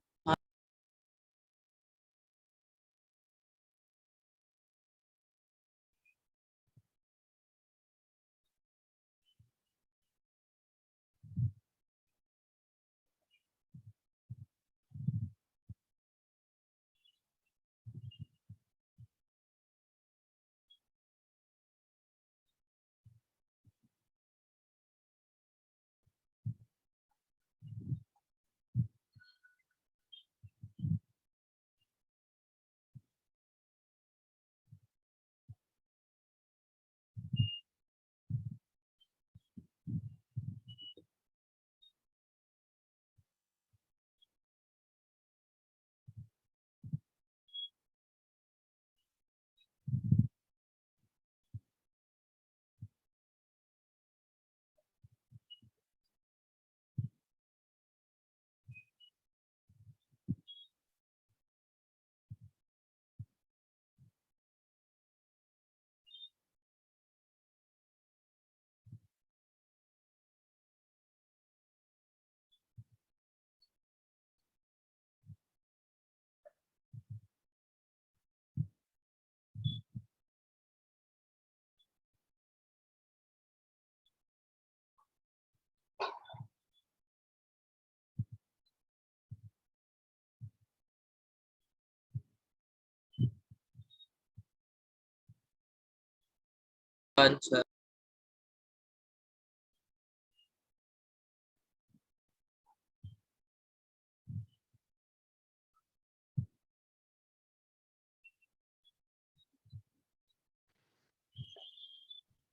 Answer.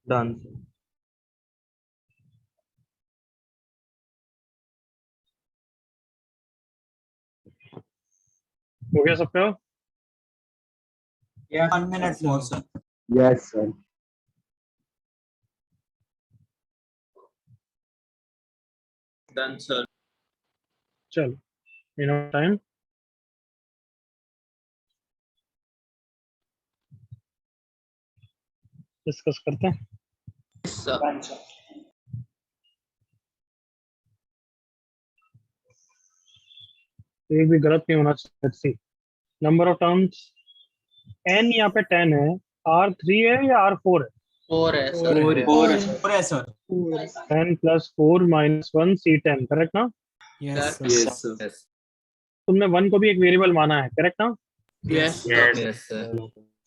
डन हो गया सबका? Yes. 1 minute more, sir. Yes sir Done, sir. चलो इनफ टाइम। डिस्कस करते हैं। Yes, sir. एक भी गलत नहीं होना चाहिए। Let's see. Number of terms n यहाँ पे 10 है, R3 है या R4 है? 4 है सर। 4 है, sir. 10 plus 4 minus 1 C10, correct ना? Yes, sir. Yes, sir. Yes. तुमने 1 को भी एक वेरिएबल माना है, करेक्ट ना? Yes, sir.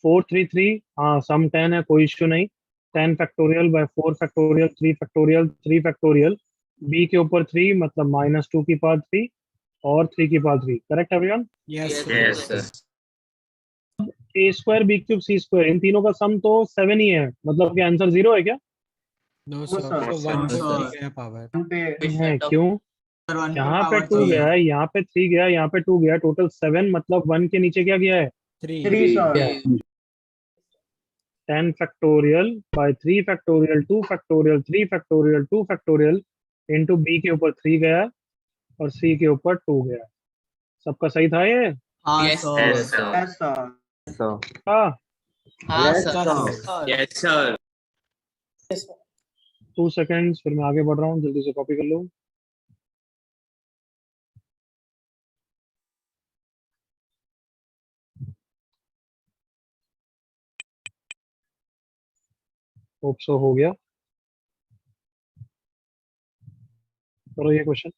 4 3 3, हाँ सम 10 है, कोई इश्यू नहीं। 10 factorial bye 4 factorial 3 factorial 3 factorial, b के ऊपर 3 मतलब -2 की पावर 3 और 3 की power 3, correct everyone? Yes, Yes, sir. Yes, sir. a square b cube c square, इन तीनों का सम तो 7 ही है, मतलब कि आंसर 0 है क्या? No, No, sir. sir. So No, 1 पे sir. 3 है power. One पे है क्यों? Sir, 1 पे यहाँ पे power 2 3 गया है. है, यहाँ पे 3 गया है, यहाँ पे 2 गया है, टोटल 7, मतलब 1 के नीचे क्या गया है? 3. 3, sir. Yeah. 10 factorial by 3 factorial 2 factorial 3 factorial 2 factorial into b के ऊपर 3 गया है और c के ऊपर 2 गया है। सबका सही था ये? हाँ, Yes, sir. Yes, sir. Yes, sir. Sir हाँ, हाँ Yes, sir. sir. Yes, sir. 2 seconds, फिर मैं आगे बढ़ रहा हूँ, जल्दी से कॉपी कर लो। होप सो हो गया। करो ये क्वेश्चन।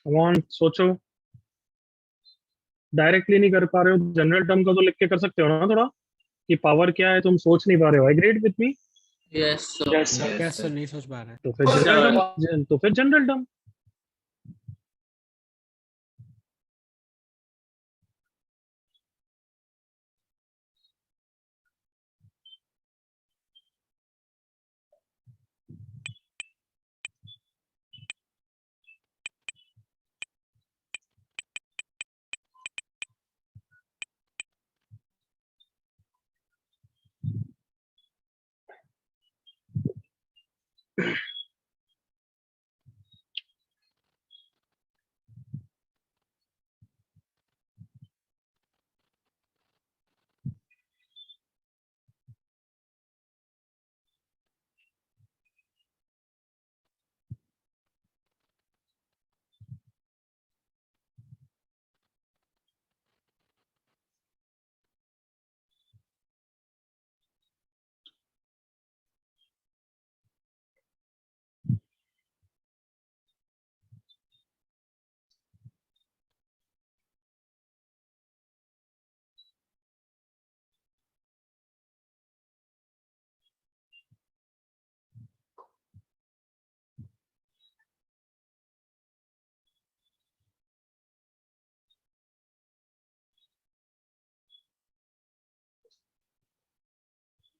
कम सोचो, डायरेक्टली नहीं कर पा रहे हो, जनरल टर्म का तो लिख के कर सकते हो ना थोड़ा, कि पावर क्या है, तुम सोच नहीं पा रहे हो। Agreed with me? Yes, sir. Yes, sir. नहीं सोच पा रहा है. तो फिर जनरल टर्म, तो फिर जनरल टर्म।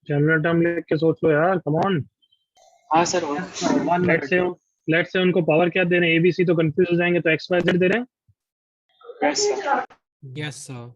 जनरल टर्म लिख के सोच लो यार, कम ऑन। हाँ sir Yes, sir. 1 let's minute. से उनको पावर क्या दे रहे हैं, एबीसी तो कंफ्यूज हो जाएंगे, तो एक्स वाई जेड दे रहे हैं। यस सर यस सर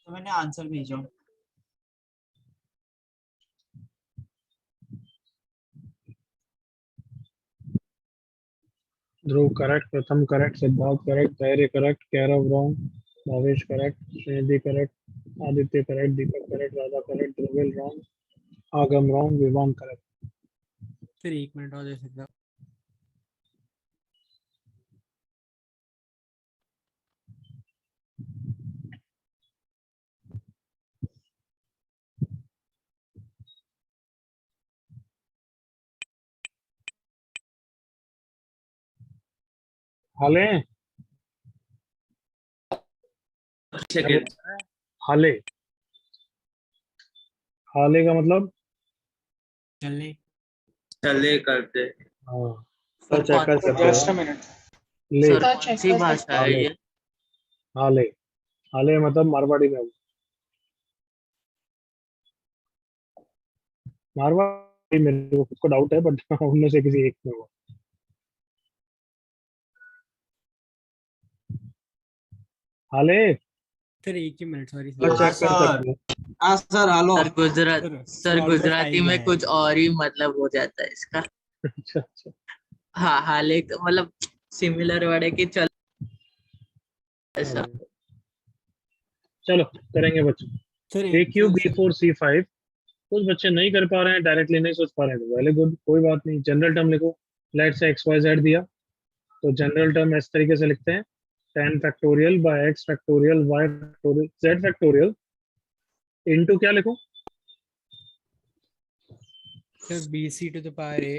तो मैंने आंसर भेजा। Dhruv correct, Pratham correct, Siddharth correct, Dhairya correct, Kairav wrong, Bhavesh correct, Shrinidhi correct, Aditya correct, Deepak correct, Radha correct, Dhruvil wrong, Agam wrong, Vivaan correct. फिर 1 मिनट और दे सकते हो। हाले हाले हाले का मतलब चलने चले करते। हाँ, सर चेक कर सकते जस्ट अ हो। मिनट ले सर सर, कौन check सी कर भाषा सकते है हाले ये? हाले हाले मतलब मारवाड़ी में, मारवाड़ी मेरे को खुद को डाउट है, बट उनमें से किसी एक में हुआ। हाले फिर 1 ही मिनट, सॉरी चेक सर। कर सकते हो। हाँ सर हेलो। सर गुजराती में कुछ और ही मतलब हो जाता है इसका। अच्छा अच्छा, हाँ हाल एक मतलब सिमिलर वर्ड है कि चल ऐसा। चलो करेंगे बच्चों। फिर ए क्यू बी 4 सी 5, कुछ बच्चे नहीं कर पा रहे हैं, डायरेक्टली नहीं सोच पा रहे हैं, तो वेरी गुड, कोई बात नहीं। जनरल टर्म लिखो, लेट से एक्स वाई जेड दिया, तो जनरल टर्म इस तरीके से लिखते हैं, 10 factorial by X factorial Y factorial Z factorial into क्या लिखूं? फिर bc to the power a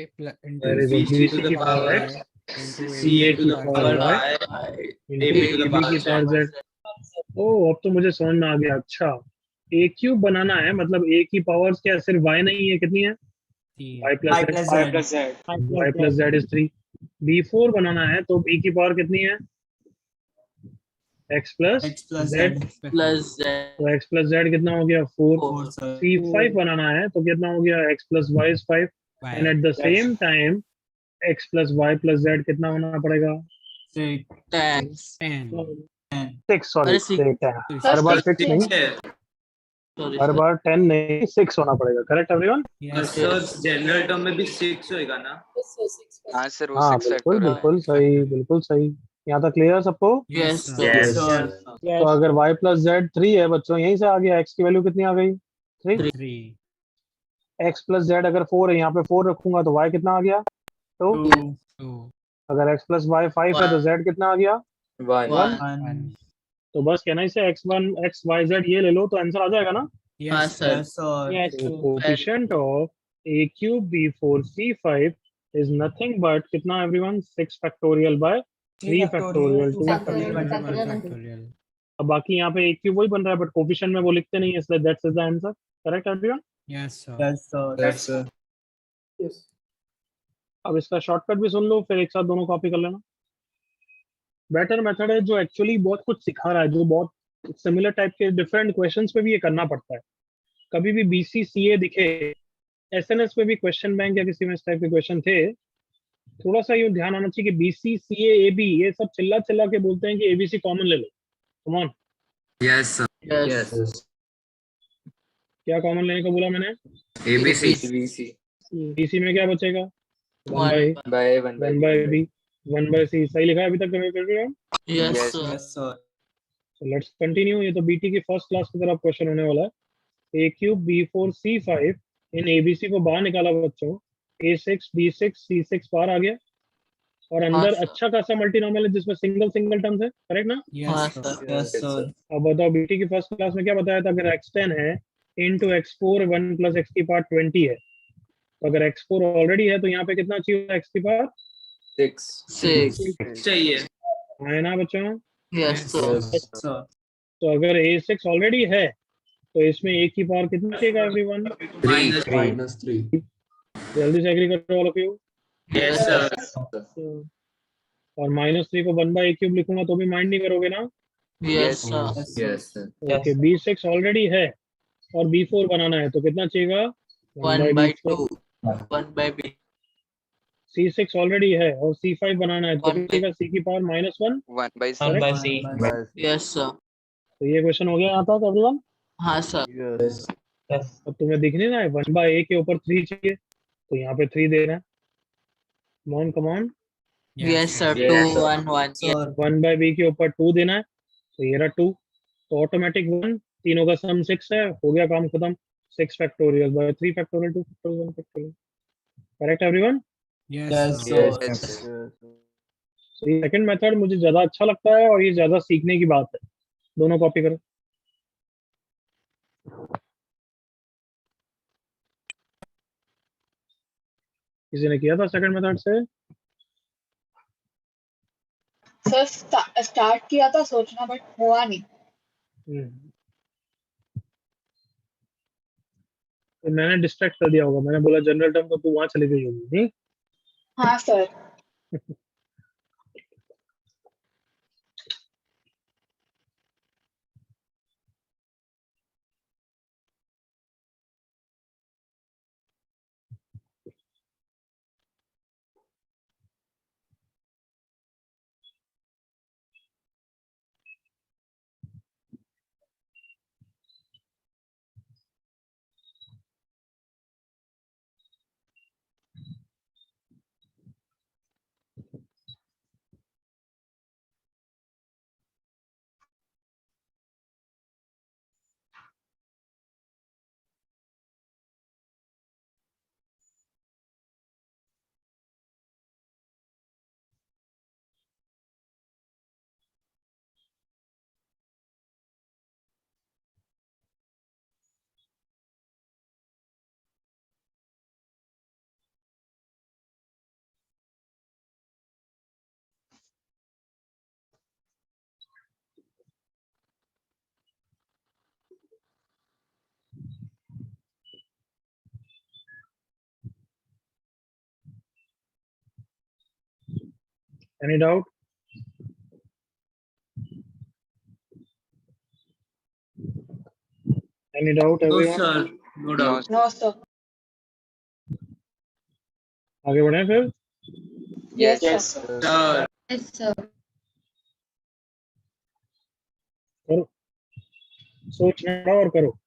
into very good, BC BC to the की power power X, X, into CA to की the power power Y Y, into AB to the AB power की पावर Z. जेड। ओ अब तो मुझे समझ में आ गया। अच्छा, ए क्यूब बनाना है, मतलब ए की पावर्स क्या सिर्फ वाई नहीं है, कितनी है? Y y plus plus y z plus z Y plus Z is 3। B4 बनाना है तो e की पावर कितनी है? x plus x plus Z, z plus तो x प्लस जेड कितना हो गया? 4। 4 sir C5 बनाना है तो कितना हो गया? x plus Y is 5, and at the same time x plus Y plus Z कितना होना पड़ेगा? 6 10 6, सॉरी अरे 6 हर बार 6 6 नहीं, है। सॉरी हर सर। बार 10 नहीं, 6 होना पड़ेगा। Correct everyone? yes sir general term में भी 6 होएगा ना? Yes, sir, 6 हाँ plus. सर वो हाँ 6 बिल्कुल फैक्टोरियल बिल्कुल सही, बिल्कुल सही। यहाँ तक क्लियर सबको? Yes sir sir. yes sir तो अगर y प्लस जेड 3 है बच्चों, यहीं से आ गया, x की वैल्यू कितनी आ गई? 3। 3 x प्लस जेड अगर 4 है, यहाँ पे 4 रखूंगा तो y कितना आ गया? 2। 2 2 अगर x प्लस वाई 5 है तो z कितना आ गया? 1। 1 तो बस कहना इसे x1 x y z ये ले लो तो आंसर आ जाएगा ना? हाँ yes सर। yes sir तो coefficient of a cube b4 c5 is nothing but कितना everyone? 6 factorial by 3 factorial 2 factorial अब बाकी यहाँ पे a क्यूब वही बन रहा है, बट कोफिशिएंट में वो लिखते नहीं है, इसलिए that's the answer. Correct everyone? yes sir yes sir Yes, sir. Yes. अब इसका शॉर्टकट भी सुन लो, फिर एक साथ दोनों कॉपी कर लेना। बेटर मेथड है जो एक्चुअली बहुत कुछ सिखा रहा है, जो बहुत सिमिलर टाइप के डिफरेंट क्वेश्चंस पे भी ये करना पड़ता है। कभी भी बीसीसीए दिखे, एसएनएस पे भी क्वेश्चन बैंक या किसी में इस टाइप के क्वेश्चन थे, थोड़ा सा ये ध्यान आना चाहिए कि बीसीसीए एबी ये सब चिल्ला चिल्ला के बोलते हैं कि एबीसी कॉमन ले लो। Come on, yes sir. Yes क्या कॉमन लेने को बोला मैंने? ABC बीसी में क्या बचेगा? 1 बाय 1 बाय बी 1 बाय सी। सही लिखा है अभी तक? Yes sir. yes sir So let's continue. ये तो बीटी की फर्स्ट क्लास की तरफ क्वेश्चन होने वाला है। A cube B four C five इन एबीसी को बाहर निकाला बच्चों, A six B six C six बाहर आ गया और अंदर sir. अच्छा खासा मल्टीनोमियल है जिसमें सिंगल सिंगल टर्म्स है, करेक्ट ना? हाँ Yes, sir sir. Yes sir अब बताओ बीटी की फर्स्ट क्लास में क्या बताया था, अगर x10 है into x four one plus x की पावर 20 है, तो अगर x4 ऑलरेडी है तो यहाँ पे कितना चाहिए एक्स की पावर 6 चाहिए है ना बच्चों? यस सर सर तो अगर a6 ऑलरेडी है तो इसमें a की पावर कितना चाहिएगा एवरीवन? जल्दी से एग्री करो all of you. Yes sir और -3 को 1/a³ लिखूंगा तो भी माइंड नहीं करोगे ना? Yes sir yes okay b6 already है और b4 बनाना है तो कितना चाहिएगा? 1/2 1/b c6 ऑलरेडी है और c5 बनाना है तो 1/c कितना c की पावर -1। 1/c यस सर तो ये क्वेश्चन हो गया यहाँ तक एवरीवन। हाँ सर अब तुम्हें दिख नहीं रहा है 1/a के ऊपर 3 चाहिए तो यहाँ पे 3 देना है। Come on yes sir 2 1 1 sir 1/b के ऊपर 2 देना है तो ये रहा 2, तो ऑटोमेटिक 1, तीनों का सम 6 है, हो गया काम खत्म। 6 factorial by 3 factorial 2 factorial 1 factorial, correct everyone? Yes, yes sir. Sir तो ये सेकंड मेथड मुझे ज्यादा अच्छा लगता है और ये ज्यादा सीखने की बात है। दोनों कॉपी करो। किसी ने किया था सेकंड मेथड से? सर स्टार्ट किया था सोचना बट हुआ नहीं। हम्म। तो मैंने डिस्ट्रैक्ट कर दिया होगा, मैंने बोला जनरल टर्म तो तू वहां चली गई होगी नहीं? हाँ sir any doubt? Any doubt no everyone? Sir no doubt no sir आगे बढ़े फिर। Yes yes sir sir sir yes sir करो, सोचना और करो।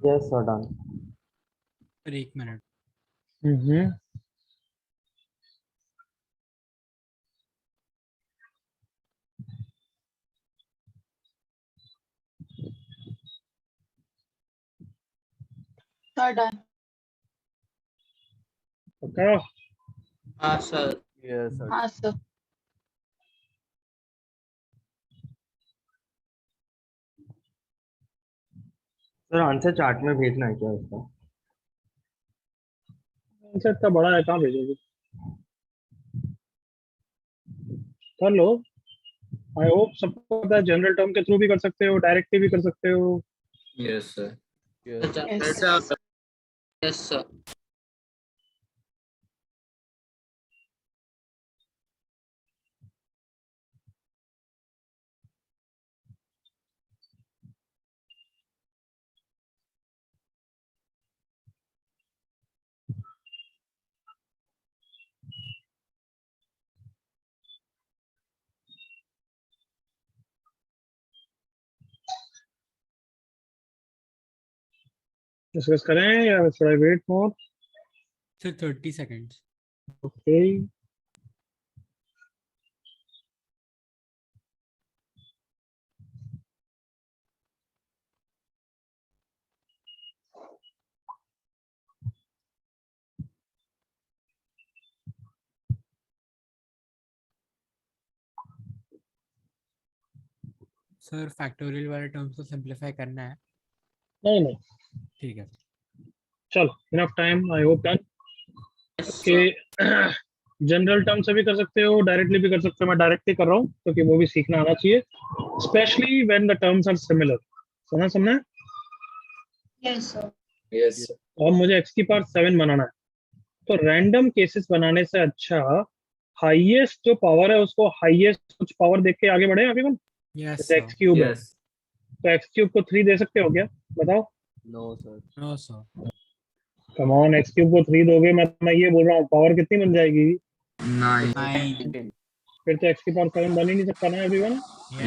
Yes, sir, done. सर 1 मिनट. Hmm Sir, done. पक्का? हाँ सर. Yes, sir. हाँ sir. सर आंसर चार्ट में भेजना है क्या इसका? आंसर इतना बड़ा है, कहाँ भेजोगे? कर लो. आई होप सबको पता है, जनरल टर्म के थ्रू भी कर सकते हो, डायरेक्टली भी कर सकते हो. Yes sir. Yes. Yes. Yes sir. Discuss करें या should I wait more? Sir 30 seconds. Okay. Sir factorial वाले टर्म्स को सिंपलीफाई करना है. नहीं, ठीक है. चलो, enough time. I hope done. कि जनरल टर्म से भी कर सकते हो, डायरेक्टली भी कर सकते हो. मैं डायरेक्टली कर रहा हूँ क्योंकि वो भी सीखना आना चाहिए, specially when the terms are similar. समझना है. Yes sir. यस. और मुझे x की पावर 7 बनाना है, तो रैंडम केसेस बनाने से अच्छा हाईएस्ट जो पावर है उसको हाईएस्ट कुछ पावर देख के आगे बढ़े. आगे बन. यस जैसे सर. x क्यूब है, यस. तो x क्यूब को 3 दे सकते हो क्या? बताओ. No, sir. No sir. Come on, x cube को 3 दोगे, मैं ये बोल रहा हूँ, पावर कितनी बन जाएगी? 9. फिर तो x की पावर 7 बन ही नहीं सकता ना एवरीवन.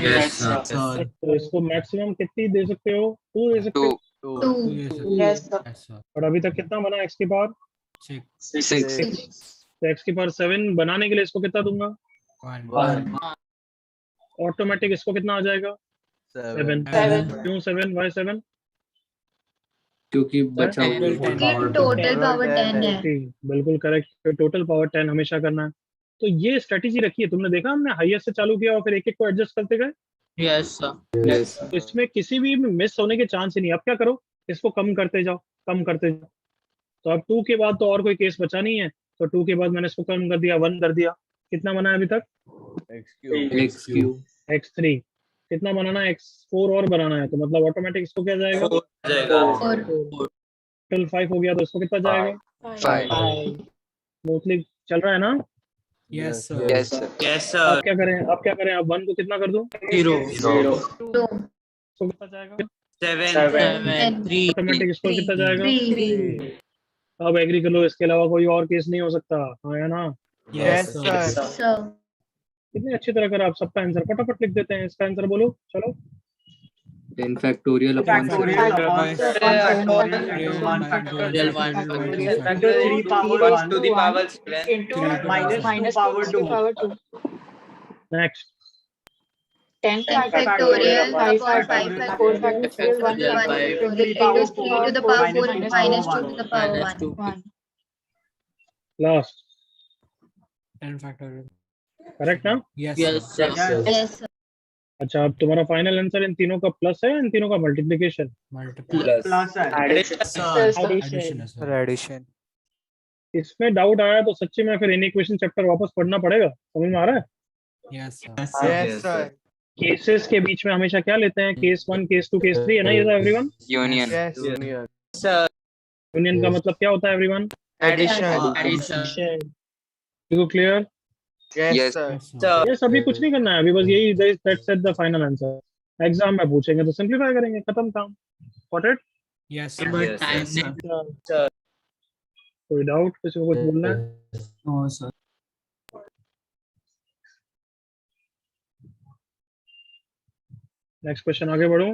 Yes sir. तो इसको मैक्सिमम कितनी दे सकते हो? 2 दे सकते हो. Two. Yes sir. Yes sir. और अभी तक कितना बना x की पावर? 6. तो x की पावर 7 बनाने के लिए इसको कितना दूंगा? 1. ऑटोमेटिक इसको कितना आ जाएगा? 7. 7. क्यों 7? वाई 7? क्योंकि बचा Total हुआ 10. Total power 10 है. बिल्कुल करेक्ट. टोटल पावर 10 हमेशा करना है. तो ये स्ट्रेटेजी रखी है. तुमने देखा हमने हाईएस्ट से चालू किया और फिर एक एक को एडजस्ट करते गए. Yes sir. यस. तो इसमें किसी भी मिस होने के चांस ही नहीं. अब क्या करो, इसको कम करते जाओ, कम करते जाओ. तो अब 2 के बाद तो और कोई केस बचा नहीं है, तो 2 के बाद मैंने इसको कम कर दिया, 1 कर दिया. कितना बना है अभी तक? X cube. x3. कितना बनाना है? x4 और बनाना है, तो मतलब ऑटोमेटिक इसको क्या जाएगा? टोटल 5 हो गया, तो इसको कितना जाएगा? 5. स्मूथली चल रहा है ना? Yes sir. Yes sir. अब क्या करें? अब 1 को कितना कर दूं? 0. 2. इसको कितना जाएगा? 7. 3. ऑटोमेटिक इसको कितना जाएगा? 3. अब एग्री कर लो, इसके अलावा कोई और केस नहीं हो सकता. हाँ या ना? Yes sir. Sir. कितनी अच्छी तरह कर, आप सबका आंसर फटाफट लिख देते हैं. इसका आंसर बोलो. चलो. 10 factorial upon Factorial upon factorial into 1 Factorial factorial. 1 Factorial power 1 to the power 7 into minus 2 power 2. Next. 10 factorial, 5 factorial, 4 factorial, 1 factorial, 3 to the power 4 minus 2 to the power 1. Last. 10 factorial. Correct ना? Yes Yes sir. sir. Yes sir. अच्छा, अब तुम्हारा फाइनल आंसर इन तीनों का प्लस है, इन तीनों का मल्टीप्लिकेशन? Multiply. Plus है. Addition है सर. Addition. इसमें डाउट आया तो सच्ची में फिर इन इक्वेशन चैप्टर वापस पढ़ना पड़ेगा. समझ में आ रहा है? Yes sir. Yes sir. Cases के बीच में हमेशा क्या लेते हैं? केस 1, केस 2, केस 3 है ना? ये था एवरीवन. Union. यूनियन का मतलब क्या होता है एवरीवन? Addition. देखो clear? Yes sir. Yes sir. ये सभी कुछ नहीं करना है अभी, बस यही that's it the final answer. Exam में पूछेंगे तो सिंपलीफाई करेंगे, खत्म काम. Got it? Yes sir. But time नहीं. कोई डाउट? किसी को कुछ बोलना है? No sir. नेक्स्ट क्वेश्चन आगे बढ़ो.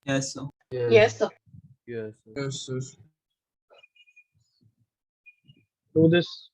Yes sir. Yes sir. Yes, sir. Yes, sir. Do this.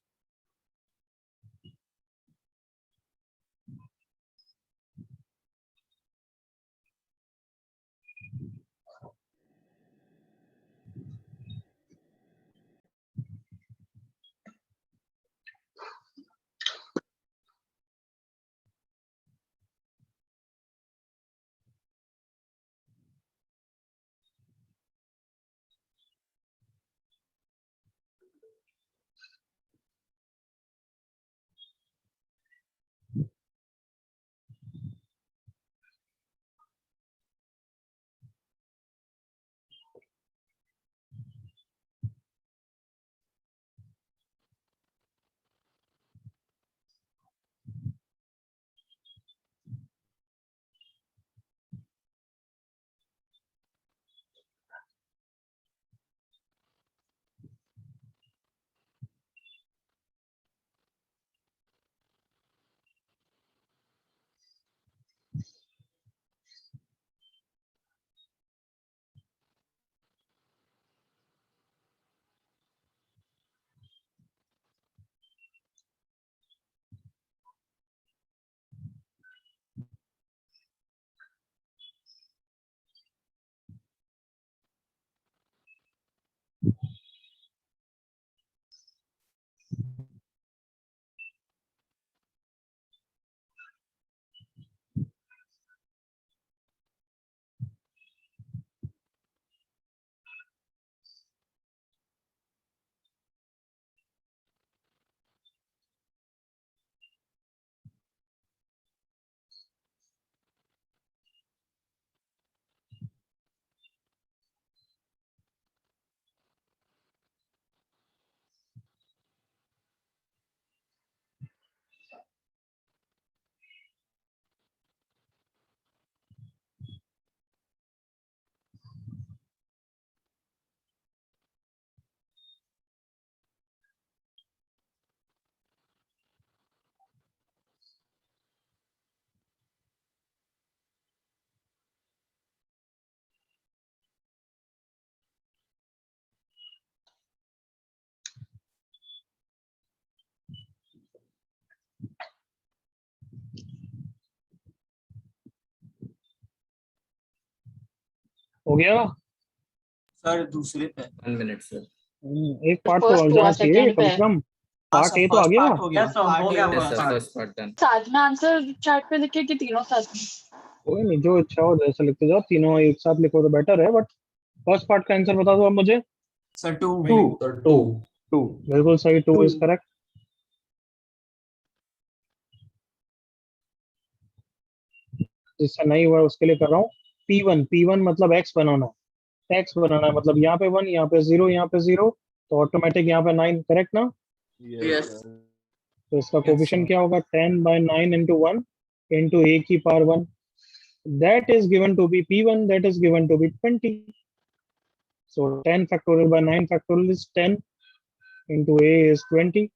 हो गया। सर दूसरे पे 1 minute, sir. एक पार्ट तो First आ हुआ, जाना चाहिए second कम पे से कम। हाँ पार्ट सर ए तो आ फर्स्ट गया। पार्ट हो गया Yes, sir, पार्ट हो ए गया हो गया Yes, sir. part. First part done. साथ में आंसर चैट पे लिखे कि तीनों साथ में? कोई नहीं, जो इच्छा हो जैसे लिखते जाओ, तीनों एक साथ लिखो तो बेटर है, बट फर्स्ट पार्ट का आंसर बता दो आप मुझे। Sir 2 Sir, two. बिल्कुल सही, 2 इज करेक्ट। जिससे नहीं हुआ उसके लिए कर रहा हूँ। P1 मतलब x बनाना है। x बनाना है मतलब यहाँ पे 1, यहाँ पे 0, यहाँ पे 0, तो ऑटोमेटिक यहाँ पे 9, करेक्ट ना? Yes, Yes. sir. तो इसका Yes, कोफिशिएंट sir. क्या होगा? 10 by 9 into 1 into a की power 1, that is given to be P1, that is given to be 20. So 10 factorial by 9 factorial is 10 into a is 20.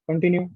Continue.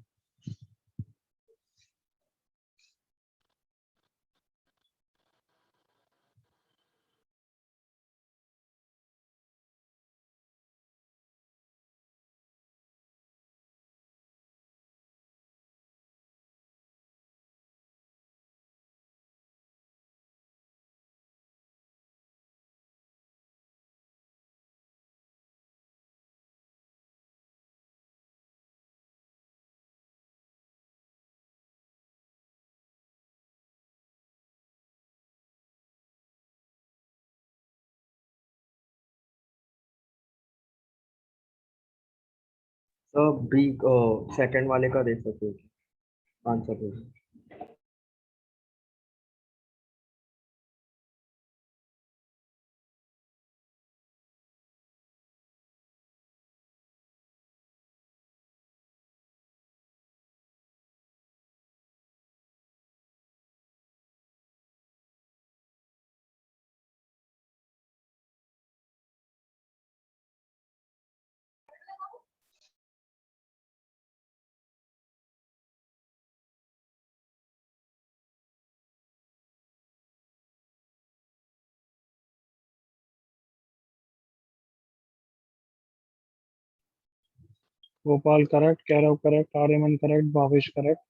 Sir, second वाले का देख सकते हो answer. Gopal correct, Kairav correct, Aryaman correct, Bhavesh correct.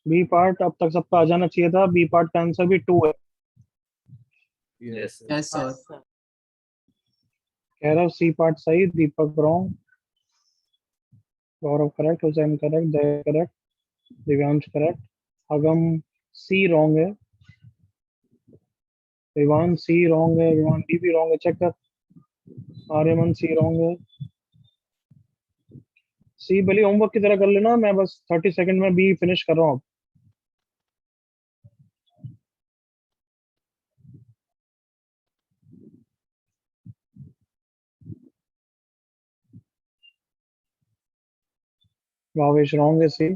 B part अब तक सबका आ जाना चाहिए था। बी पार्ट का आंसर भी 2 है। Yes sir. Kairav C part सही, Deepak wrong, Gaurav correct, Hussain correct, Daya correct, Divyansh correct, Agam C wrong है, विवान सी रॉन्ग है, विवान डी भी रॉन्ग है, चेक कर। आर्यमन सी रॉन्ग है। सी भले होमवर्क की तरह कर लेना, मैं बस 30 सेकंड में बी फिनिश कर रहा हूँ। भावेश रॉन्ग है सी।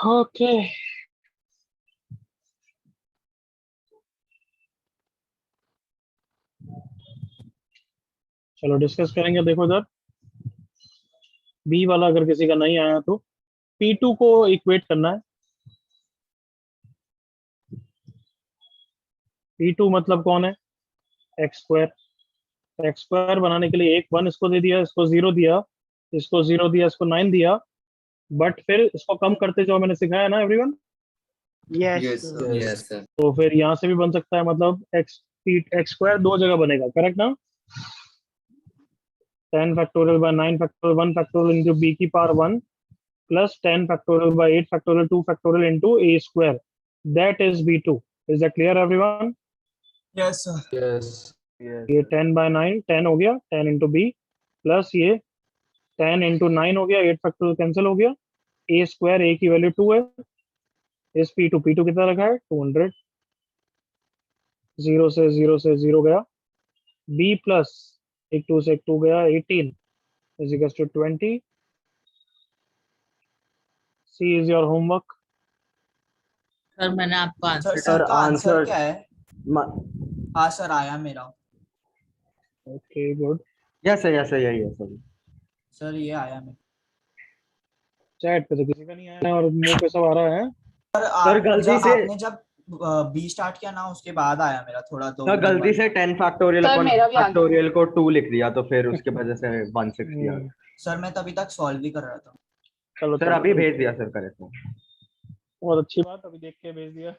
ओके चलो डिस्कस करेंगे। देखो इधर बी वाला अगर किसी का नहीं आया तो P2 को इक्वेट करना है। P2 मतलब कौन है? X square. एक्स स्क्वायर बनाने के लिए एक 1 इसको दे दिया, इसको 0 दिया, इसको 0 दिया, इसको 9 दिया, बट फिर इसको कम करते जो मैंने सिखाया ना एवरीवन। Yes sir. तो फिर यहाँ से भी बन सकता है, मतलब एक्स स्क्वायर 2 जगह बनेगा, करेक्ट ना? 10 factorial by 9 factorial 1 factorial into B की power 1 plus 10 factorial by 8 factorial 2 factorial into A square, that is B2। Is that clear everyone? Yes sir. ये 10 बाय 9 10 हो गया, 10 इंटू बी प्लस ये 10 इंटू 9 हो गया, 8 फैक्टोरियल कैंसिल हो गया, ए स्क्वायर ए की वैल्यू 2 है, इस P2 कितना रखा है 200, 0 से 0 गया, b प्लस एक 2 से एक 2 गया 18 is equal to 20। C is your homework. Sir मैंने आपको आंसर सर का आंसर आंसर क्या है? हाँ सर आया मेरा। Okay good. यस यही है सर। सर ये आया मेरा। चैट पे तो किसी का नहीं आया है और मुंह पे सब आ रहा है। सर गलती से आपने जब बी स्टार्ट किया ना उसके बाद आया मेरा थोड़ा 2 सर गलती से 10 फैक्टोरियल सर, अपन मेरा भी आ गया। फैक्टोरियल को 2 लिख दिया, तो फिर उसके वजह से 160 आ गया। सर मैं तभी तक सॉल्व भी कर रहा था। चलो सर अभी भेज दिया सर करेक्ट। बहुत अच्छी बात, अभी देख के भेज दिया।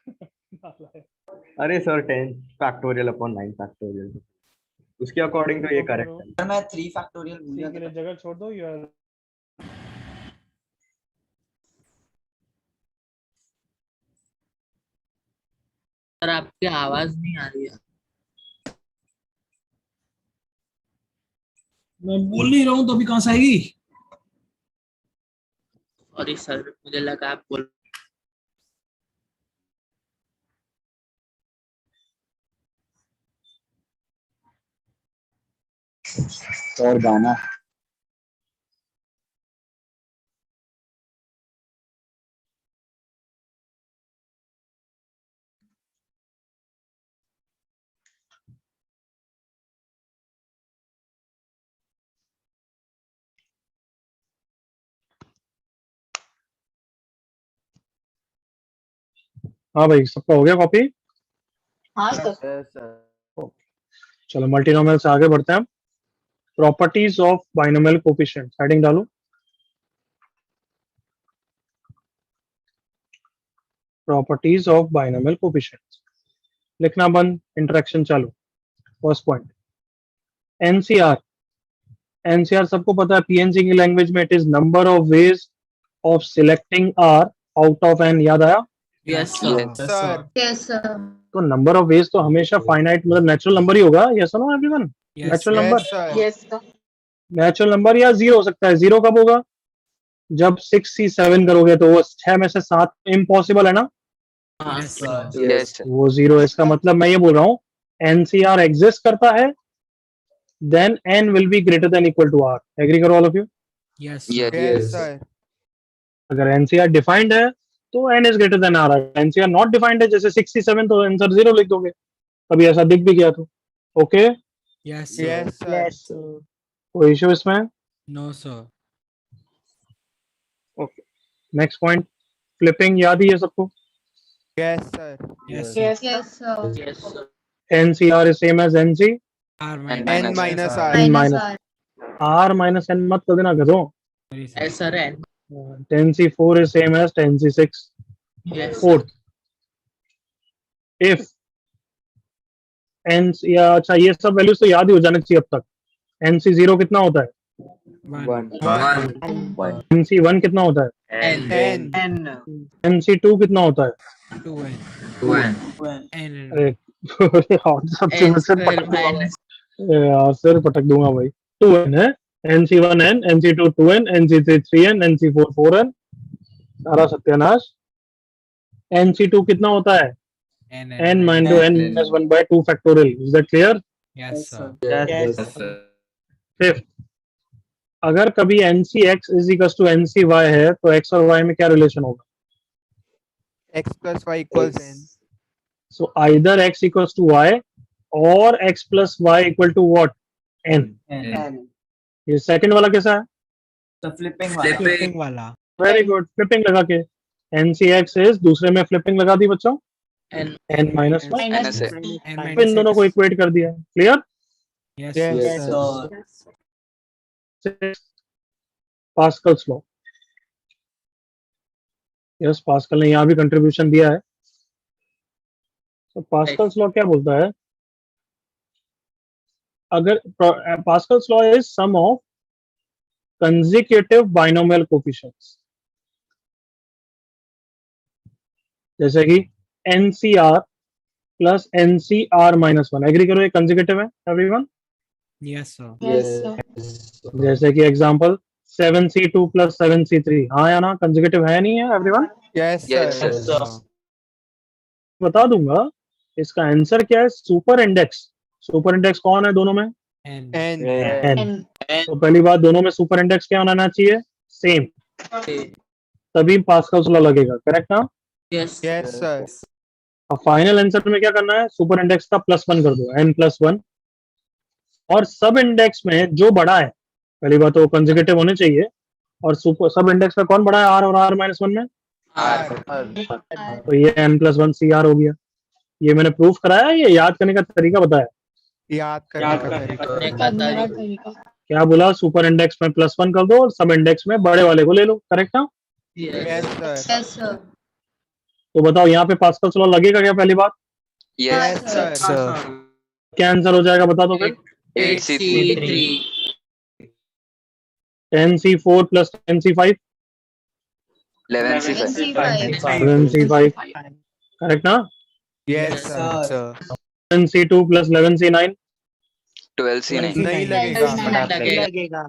अरे सर 10 फैक्टोरियल अपॉन 9 फैक्टोरियल, उसके अकॉर्डिंग तो ये करेक्ट है। सर मैं 3 फैक्टोरियल भूल सी गया के लिए था। जगह छोड़ दो यार। सर आपकी आवाज नहीं आ रही है। मैं बोल नहीं रहा हूँ तो अभी कहाँ से आएगी? सॉरी सर, मुझे लगा आप बोल। और गाना हाँ भाई, सबका हो गया कॉपी? हाँ सर। चलो मल्टीनोमियल से आगे बढ़ते हैं। Properties of binomial coefficient, heading डालो। प्रॉपर्टीज ऑफ बाइनोमियल कोफिशिएंट लिखना बंद, इंटरेक्शन चालू। फर्स्ट पॉइंट, एनसीआर सबको पता है। पीएनसी की लैंग्वेज में it is number of ways of selecting R out of N. याद आया? Yes sir. Yes sir. तो नंबर ऑफ वेज तो हमेशा फाइनाइट मतलब नेचुरल नंबर ही होगा, yes no everyone? Natural number, Yes, sir. Natural number या जीरो हो सकता है। जीरो कब होगा? जब 6 C 7 करोगे तो वो 6 में से 7 इम्पॉसिबल है ना, हाँ सर Yes, sir. वो जीरो। इसका मतलब मैं ये बोल रहा हूँ एनसीआर एग्जिस्ट करता है, then N will be greater than equal to R. Agree करो all of you? Yes, Yes, sir. yes, sir. अगर एनसीआर डिफाइंड है तो N is greater than R. NCR not defined है जैसे 6 C 7 तो आंसर जीरो लिख दोगे। कभी ऐसा दिख भी गया तो okay. Yes, sir. Yes, sir. कोई इशू इसमें? No, sir. Okay, next point, flipping याद ही है सबको? Yes, sir. Yes, sir. Yes, sir. Yes sir NCR is same as NC R N minus minus R. R. N Minus minus R. R minus N मत कर देना गधों। Sorry, sir. Yes sir N 10C 4 is same as 10C 6 yes fourth if n या अच्छा ये सब वैल्यूज तो याद ही हो जाने चाहिए अब तक। NC0 कितना होता है? One. One. NC1 कितना होता है? N N. N. NC2 कितना होता है? 2N. One. N. अरे और सब एन चीज से स्क्वायर पटक दूंगा माइनस मैं। यार सिर पटक दूंगा भाई। 2n है, NC1 n, NC2 2n, NC3 3n, NC4 4n। सारा सत्यानाश। NC2 कितना होता है? N. n minus n minus 1 by 2 factorial. Is that clear? Yes, sir. Yes, sir. Fifth, अगर कभी NCX is equals to NCY है तो x और y में क्या रिलेशन होगा? X plus Y equals N. So either x equals to y or x plus y equal to what? n. N. ये सेकंड वाला कैसा है? तो फ्लिपिंग Flipping वाला. वेरी गुड, फ्लिपिंग लगा के NCX is दूसरे में फ्लिपिंग लगा दी बच्चों, N n minus y। Minus NSA. N इन minus दोनों को X. इक्वेट कर दिया। Clear? Yes, Yes, sir. sir. Pascal's law. Yes, Pascal ने यहाँ भी कंट्रीब्यूशन दिया है। तो पास्कल्स लॉ क्या बोलता है? अगर Pascal's law is sum of consecutive binomial coefficients, जैसे कि NCR plus NCR minus 1। Agree करो ये कंसेक्यूटिव है everyone? Yes, sir. Yes, sir. जैसे कि एग्जांपल 7C2 प्लस 7C3, हाँ या ना, कंसेक्यूटिव है नहीं है everyone? Yes, Yes, sir. sir. बता दूंगा इसका आंसर क्या है। सुपर इंडेक्स, सुपर इंडेक्स कौन है दोनों में? N. n। N. तो पहली बात, दोनों में सुपर इंडेक्स क्या होना चाहिए? सेम, तभी पास्कल्स लॉ लगेगा। करेक्ट ना? Yes Yes, sir. अब फाइनल आंसर में क्या करना है? सुपर इंडेक्स का +1 कर दो, n+1। और सब इंडेक्स में जो बड़ा है, पहली बात तो कंसेक्यूटिव होने चाहिए। और सुपर सब इंडेक्स में कौन बड़ा है? r और r-1 में। आर तो ये n+1 CR हो गया। ये मैंने प्रूफ कराया, ये याद करने का तरीका बताया। याद करने का तरीका. करने का करने का तरीका तरीका. क्या बोला? सुपर इंडेक्स में +1 कर दो और सब इंडेक्स में बड़े वाले को ले लो। करेक्ट ना? Yes, sir. Yes, sir. तो बताओ यहाँ पे पास्कल्स लॉ लगेगा क्या? पहली बात, Yes, Yes, sir. sir. क्या आंसर हो जाएगा बता दो फिर? 8C3 10C4 plus 10C5 11C5. NC5. 11C5। Correct ना? Yes, sir. 10C2 plus 11C9 12C9. नहीं लगेगा. नहीं लगेगा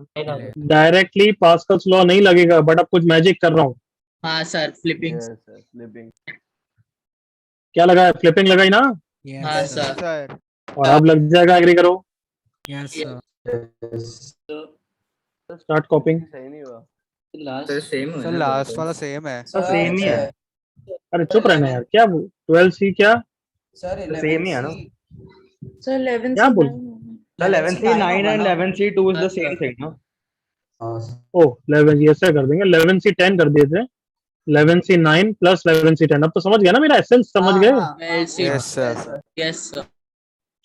डायरेक्टली पास्कल्स लॉ नहीं लगेगा, बट अब कुछ मैजिक कर रहा हूँ। हाँ सर फ्लिपिंग फ्लिपिंग। क्या लगा है? फ्लिपिंग लगाई ना? Yes, हाँ sir. सर और अब लग जाएगा। एग्री करो? Yes, sir. स्टार्ट कॉपिंग। सही नहीं हुआ। Sir, last वाला same है. सेम ही है अरे चुप रहना यार, क्या 12C क्या? सेम ही है ना Sir, 11 क्या से बोल? 9. 11C9 and 11C2 is the same thing, no? ओ 11, ये ऐसा कर देंगे, 11C10 कर दिए थे। 11C9 plus 11C10। अब तो समझ गया ना, मेरा एसेंस समझ गए? Yes, sir. यस सर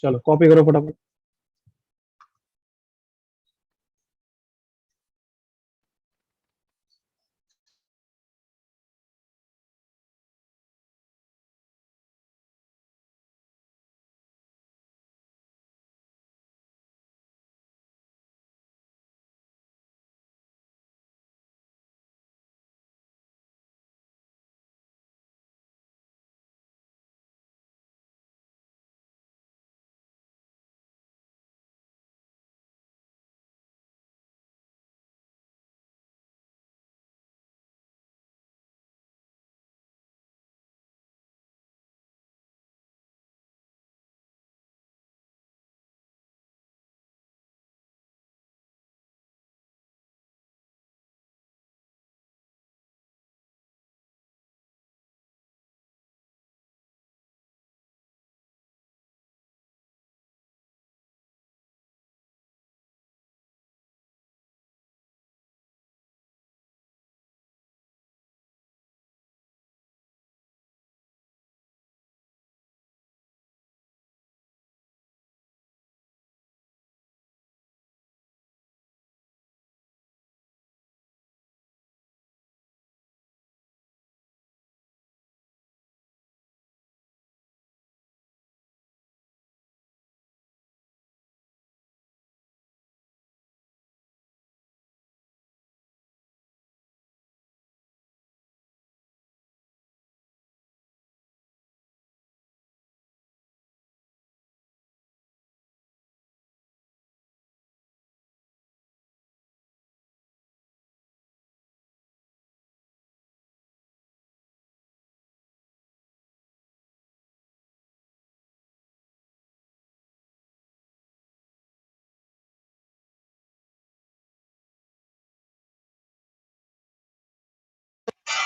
चलो कॉपी करो फटाफट।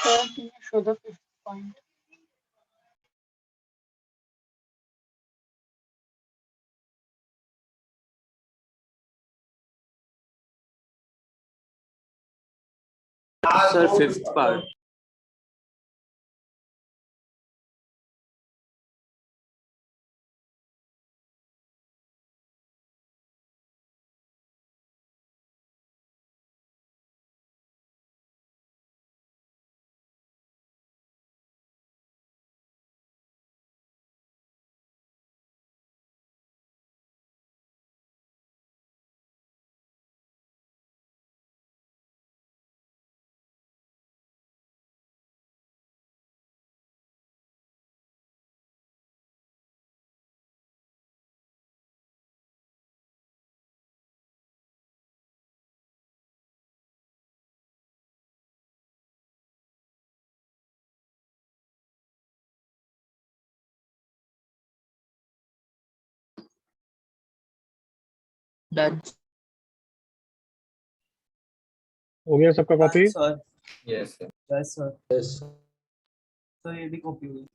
Sir, can you show the fifth point? Sir, fifth part. Done. हो गया सबका copy? Sir Yes, sir. Yes sir Yes. Sir ये भी कॉपी हुई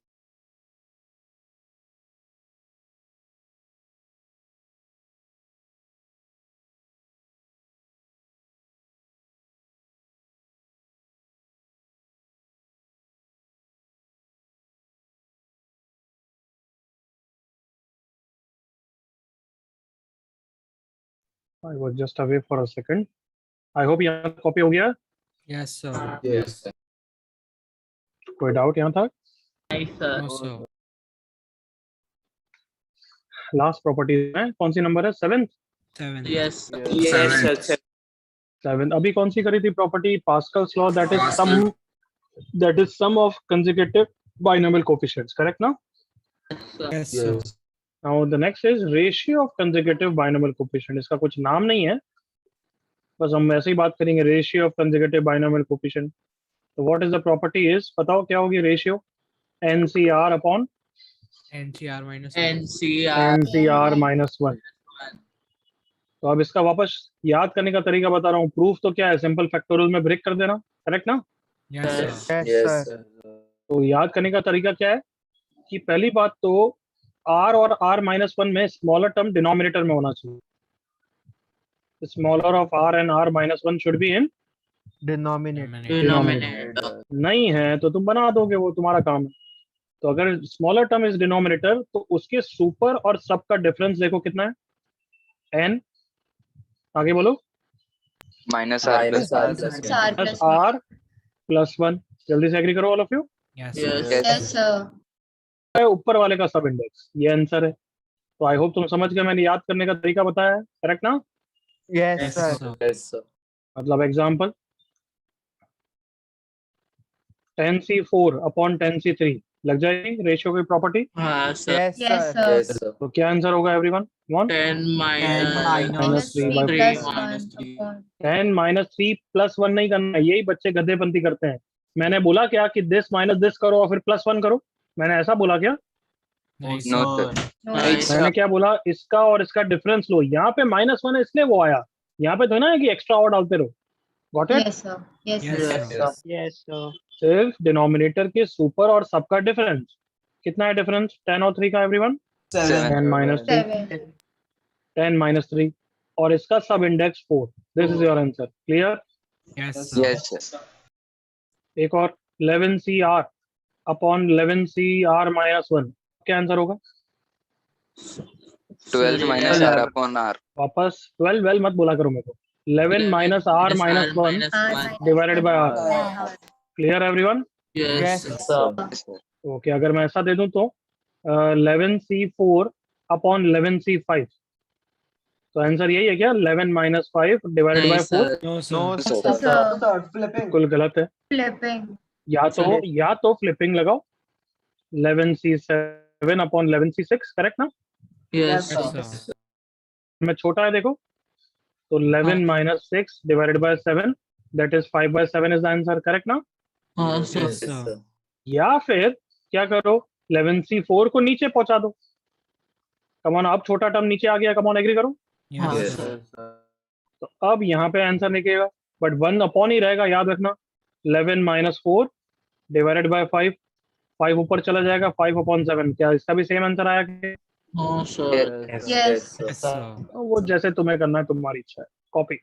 I was just away for a second. I hope यहाँ कॉपी हो गया? Yes, sir. Yes. Sir. कोई डाउट यहाँ था? Nice, sir. No, sir. Last property है कौन सी नंबर है? 7th? 7. Yes. Yes, sir. 7 अभी कौन सी करी थी property? Pascal's law, that is sum of consecutive binomial coefficients, correct now? Yes, sir. Yes. Now the next is ratio of consecutive binomial coefficient. इसका कुछ नाम नहीं है, बस हम ऐसे ही बात करेंगे ratio of consecutive binomial coefficient. So what is the property is, बताओ क्या होगी ratio? NCR upon NCR minus NCR minus 1. तो अब इसका वापस याद करने का तरीका बता रहा हूँ. प्रूफ तो क्या है? सिंपल फैक्टोरियल में ब्रेक कर देना, करेक्ट ना? Yes, sir. Yes. Sir. तो याद करने का तरीका क्या है कि पहली बात तो r और r minus 1 में स्मॉलर टर्म डिनोमिनेटर में होना चाहिए. Smaller of r and r minus 1 should be in Denominator. नहीं है तो तुम बना दोगे, वो तुम्हारा काम है. तो अगर स्मॉलर टर्म इज डिनोमिनेटर तो उसके सुपर और सब का डिफरेंस देखो कितना है? n. आगे बोलो. Minus R plus R plus It's R plus plus one. r plus 1. जल्दी से एग्री करो all of you. Yes, Yes. sir. Yes, sir. ऊपर वाले का सब इंडेक्स, ये आंसर है. तो आई होप तुम समझ गए, मैंने याद करने का तरीका बताया है, करेक्ट ना? Yes, sir. Yes. Sir. मतलब एग्जांपल 10C4 अपॉन 10C3 लग जाएगी रेशियो की प्रॉपर्टी. हाँ, sir. Yes, sir. Yes. Sir. तो क्या आंसर होगा everyone? 1 10 minus minus 3 by 3 plus minus 1 3. upon 10 minus 3 plus 1 नहीं करना है, यही बच्चे गधेपंती करते हैं. मैंने बोला क्या कि दिस माइनस दिस करो और फिर प्लस 1 करो? मैंने ऐसा बोला क्या? Nice. No, sir. No. Nice. मैंने क्या बोला? इसका और इसका डिफरेंस लो. यहाँ पे -1 है इसलिए वो आया. यहाँ पे तो ना है कि एक्स्ट्रा और डालते रहो. Got it? Yes, sir. Yes, Yes, sir. sir. Yes, sir. सिर्फ डिनोमिनेटर के सुपर और सब का डिफरेंस कितना है? डिफरेंस 10 और 3 का एवरीवन. 10 माइनस 3 7. 10 माइनस 3 और इसका सब index 4. This is your answer. Clear? Yes, sir. Yes, sir. एक और 11CR अपॉन 11CR माइनस 1 क्या आंसर होगा? 12 minus R upon R. वापस 12 वेल मत बोला करो मेरे को. 11 minus R minus 1 divided by R. Clear everyone? Yes, sir. Yes, sir. Okay, अगर मैं ऐसा दे दूं तो 11C4 अपॉन 11C5 तो आंसर यही है क्या? 11 minus 5 divided by Nice, 4. sir. No, sir. No, sir. Yes, sir. बिल्कुल गलत है. Flipping. या तो फ्लिपिंग लगाओ. 11C7 अपॉन 11C6 करेक्ट ना? Yes, Yes, sir. sir. में छोटा है देखो तो 11 minus 6 divided by 7 that is 5 by 7 is the answer. Correct ना? हाँ, sir. Yes, sir. या फिर क्या करो? 11C4 को नीचे पहुंचा दो. कमॉन, अब छोटा टर्म नीचे आ गया. कमॉन एग्री करो. Yes, Yes. sir. तो अब यहाँ पे आंसर निकलेगा बट 1 अपॉन ही रहेगा, याद रखना. 11 माइनस 4 डिवाइडेड बाय 5, 5 ऊपर चला जाएगा, 5/7। क्या इसका भी सेम आंसर आया कि? हाँ सर। Yes. Yes, sir. वो जैसे तुम्हें करना है, तुम्हारी इच्छा है। कॉपी।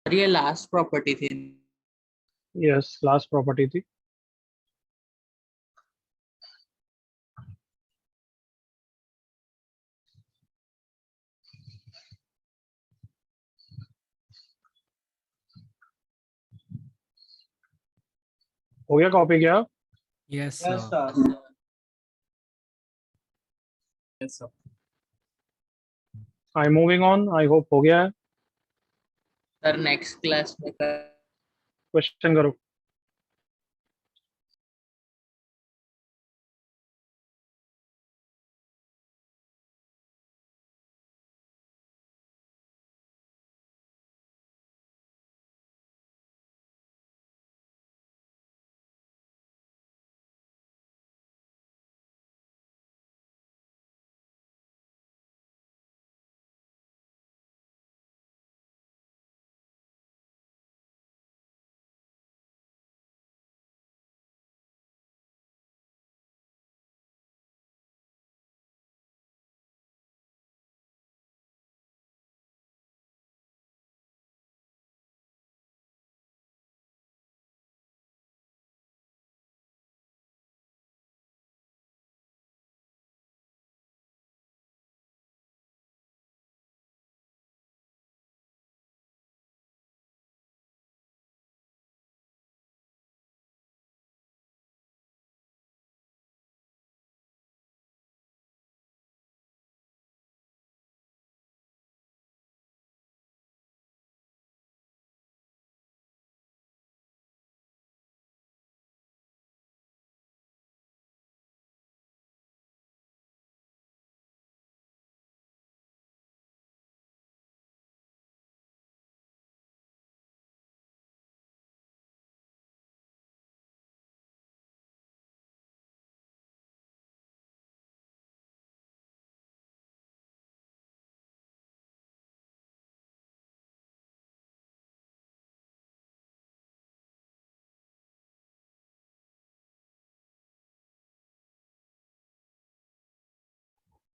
और ये लास्ट प्रॉपर्टी थी। यस, लास्ट प्रॉपर्टी थी। हो गया कॉपी क्या? Yes, Yes, sir. sir. Yes, sir. I moving on. I hope हो गया है। सर नेक्स्ट क्लास में कर। क्वेश्चन करो।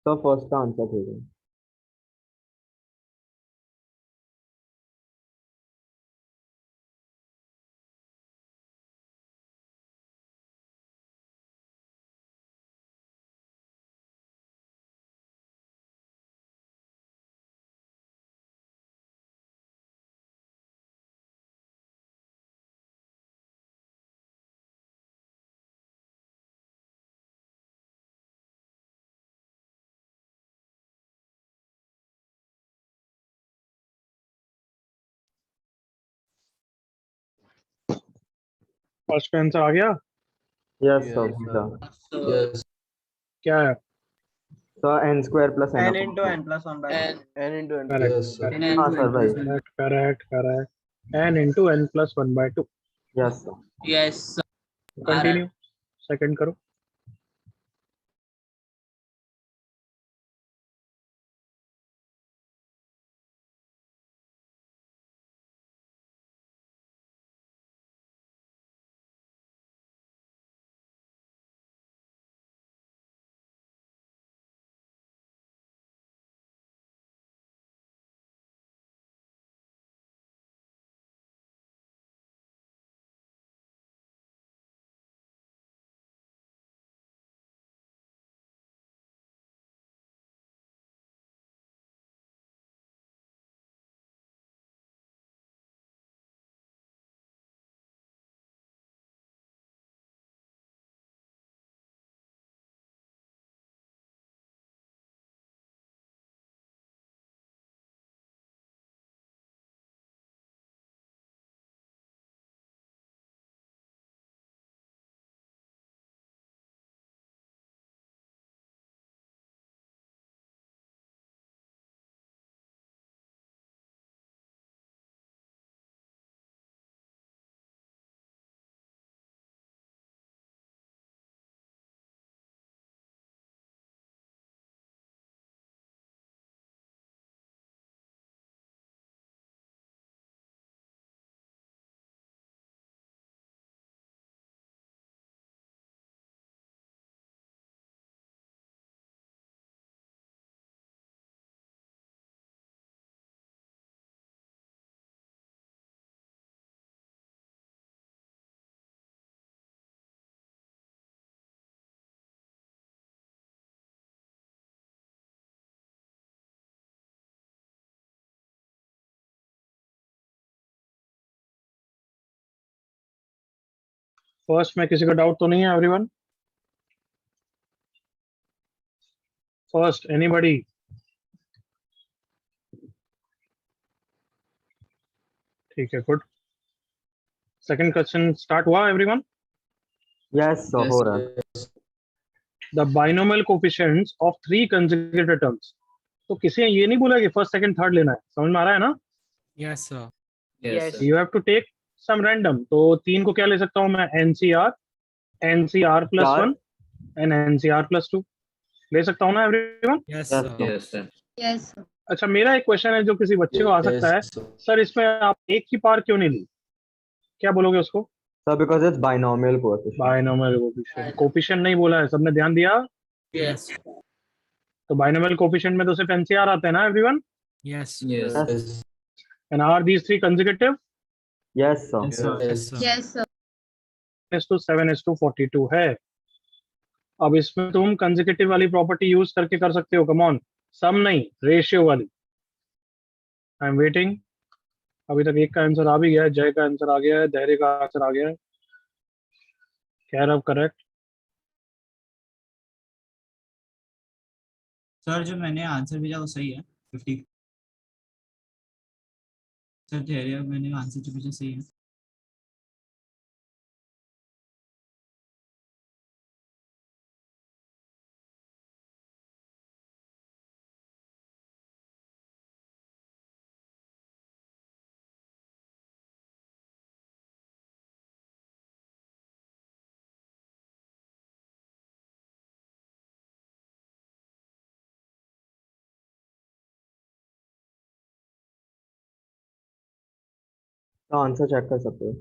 तो फर्स्ट का आंसर दे दो। फर्स्ट का आंसर आ गया। Yes sir. Yes. क्या है? Sir n square plus n n upon into 2. n plus 1 by 2. n into n Correct. Yes, sir. Correct. हाँ सर भाई. Correct. n into n plus 1 by 2. Yes sir. yes Continue. Second करो. फर्स्ट में किसी का डाउट तो नहीं है एवरीवन? First anybody? ठीक है, गुड. सेकंड क्वेश्चन स्टार्ट हुआ एवरीवन? Yes sir. हो रहा है. The binomial coefficients of 3 consecutive terms. तो किसी ने ये नहीं बोला कि फर्स्ट सेकंड थर्ड लेना है. समझ में आ रहा है ना? yes sir yes you have to take some random. तो 3 को क्या ले सकता हूँ मैं? NCR plus 1 and NCR plus 2 ले सकता हूँ ना everyone? yes Yes sir sir. Yes. अच्छा, मेरा एक क्वेश्चन है जो किसी बच्चे को आ सकता है. सर इसमें आप एक ही पार क्यों नहीं ली? क्या बोलोगे उसको? Sir, because it's binomial coefficient. Binomial coefficient. Coefficient नहीं बोला है, सबने ध्यान दिया? yes तो बाइनोमियल कोफिशिएंट में तो सिर्फ एनसीआर आता है ना everyone? yes Yes. And are these 3 consecutive? Yes sir. yes sir Yes, sir. 7:42 है. अब इसमें तुम कंसेक्यूटिव वाली प्रॉपर्टी यूज करके कर सकते हो. Come on. सम नहीं, रेशियो वाली. I am waiting. अभी तक एक का आंसर आ भी गया है. जय का आंसर आ गया है. धैर्य का आंसर आ गया है. खैर अब करेक्ट. सर जो मैंने आंसर भेजा वो सही है 50. सर धैर्य मैंने आंसर जो भेजा सही है. तो आंसर चेक कर सकते हो.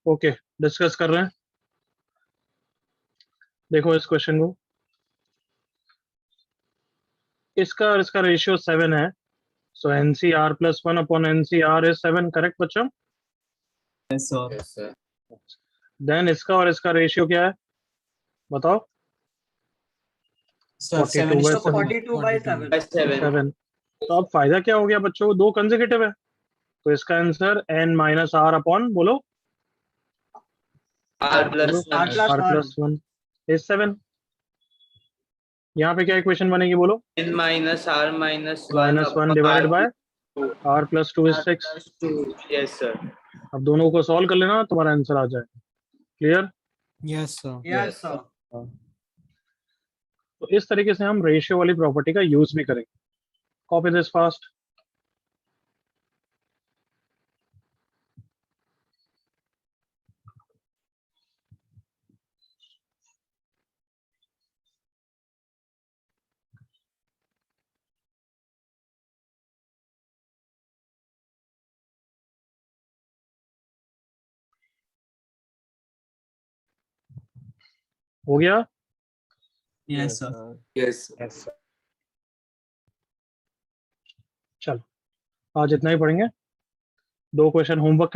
ओके, डिस्कस कर रहे हैं। देखो इस क्वेश्चन को, इसका और इसका रेशियो 7 है, so NCR + 1 upon NCR is 7, correct बच्चों? Yes sir. Yes, sir. Then इसका और इसका रेशियो क्या है बताओ? Sir 7 42 So 42 by 7. 7। तो अब फायदा क्या हो गया बच्चों? दो कंसेक्यूटिव है, तो इसका आंसर n-r अपॉन बोलो r+1 इज 7। यहाँ पे क्या इक्वेशन बनेगी बोलो? n minus r minus 1 -1 divided by r+2 is 6। yes sir. अब दोनों को सॉल्व कर लेना, तुम्हारा आंसर आ जाएगा। Clear? Yes sir. Yes, sir. तो इस तरीके से हम रेशियो वाली प्रॉपर्टी का यूज भी करेंगे। Copy this fast. हो गया? Yes sir. Yes. चलो आज इतना ही पढ़ेंगे। 2 क्वेश्चन होमवर्क के लिए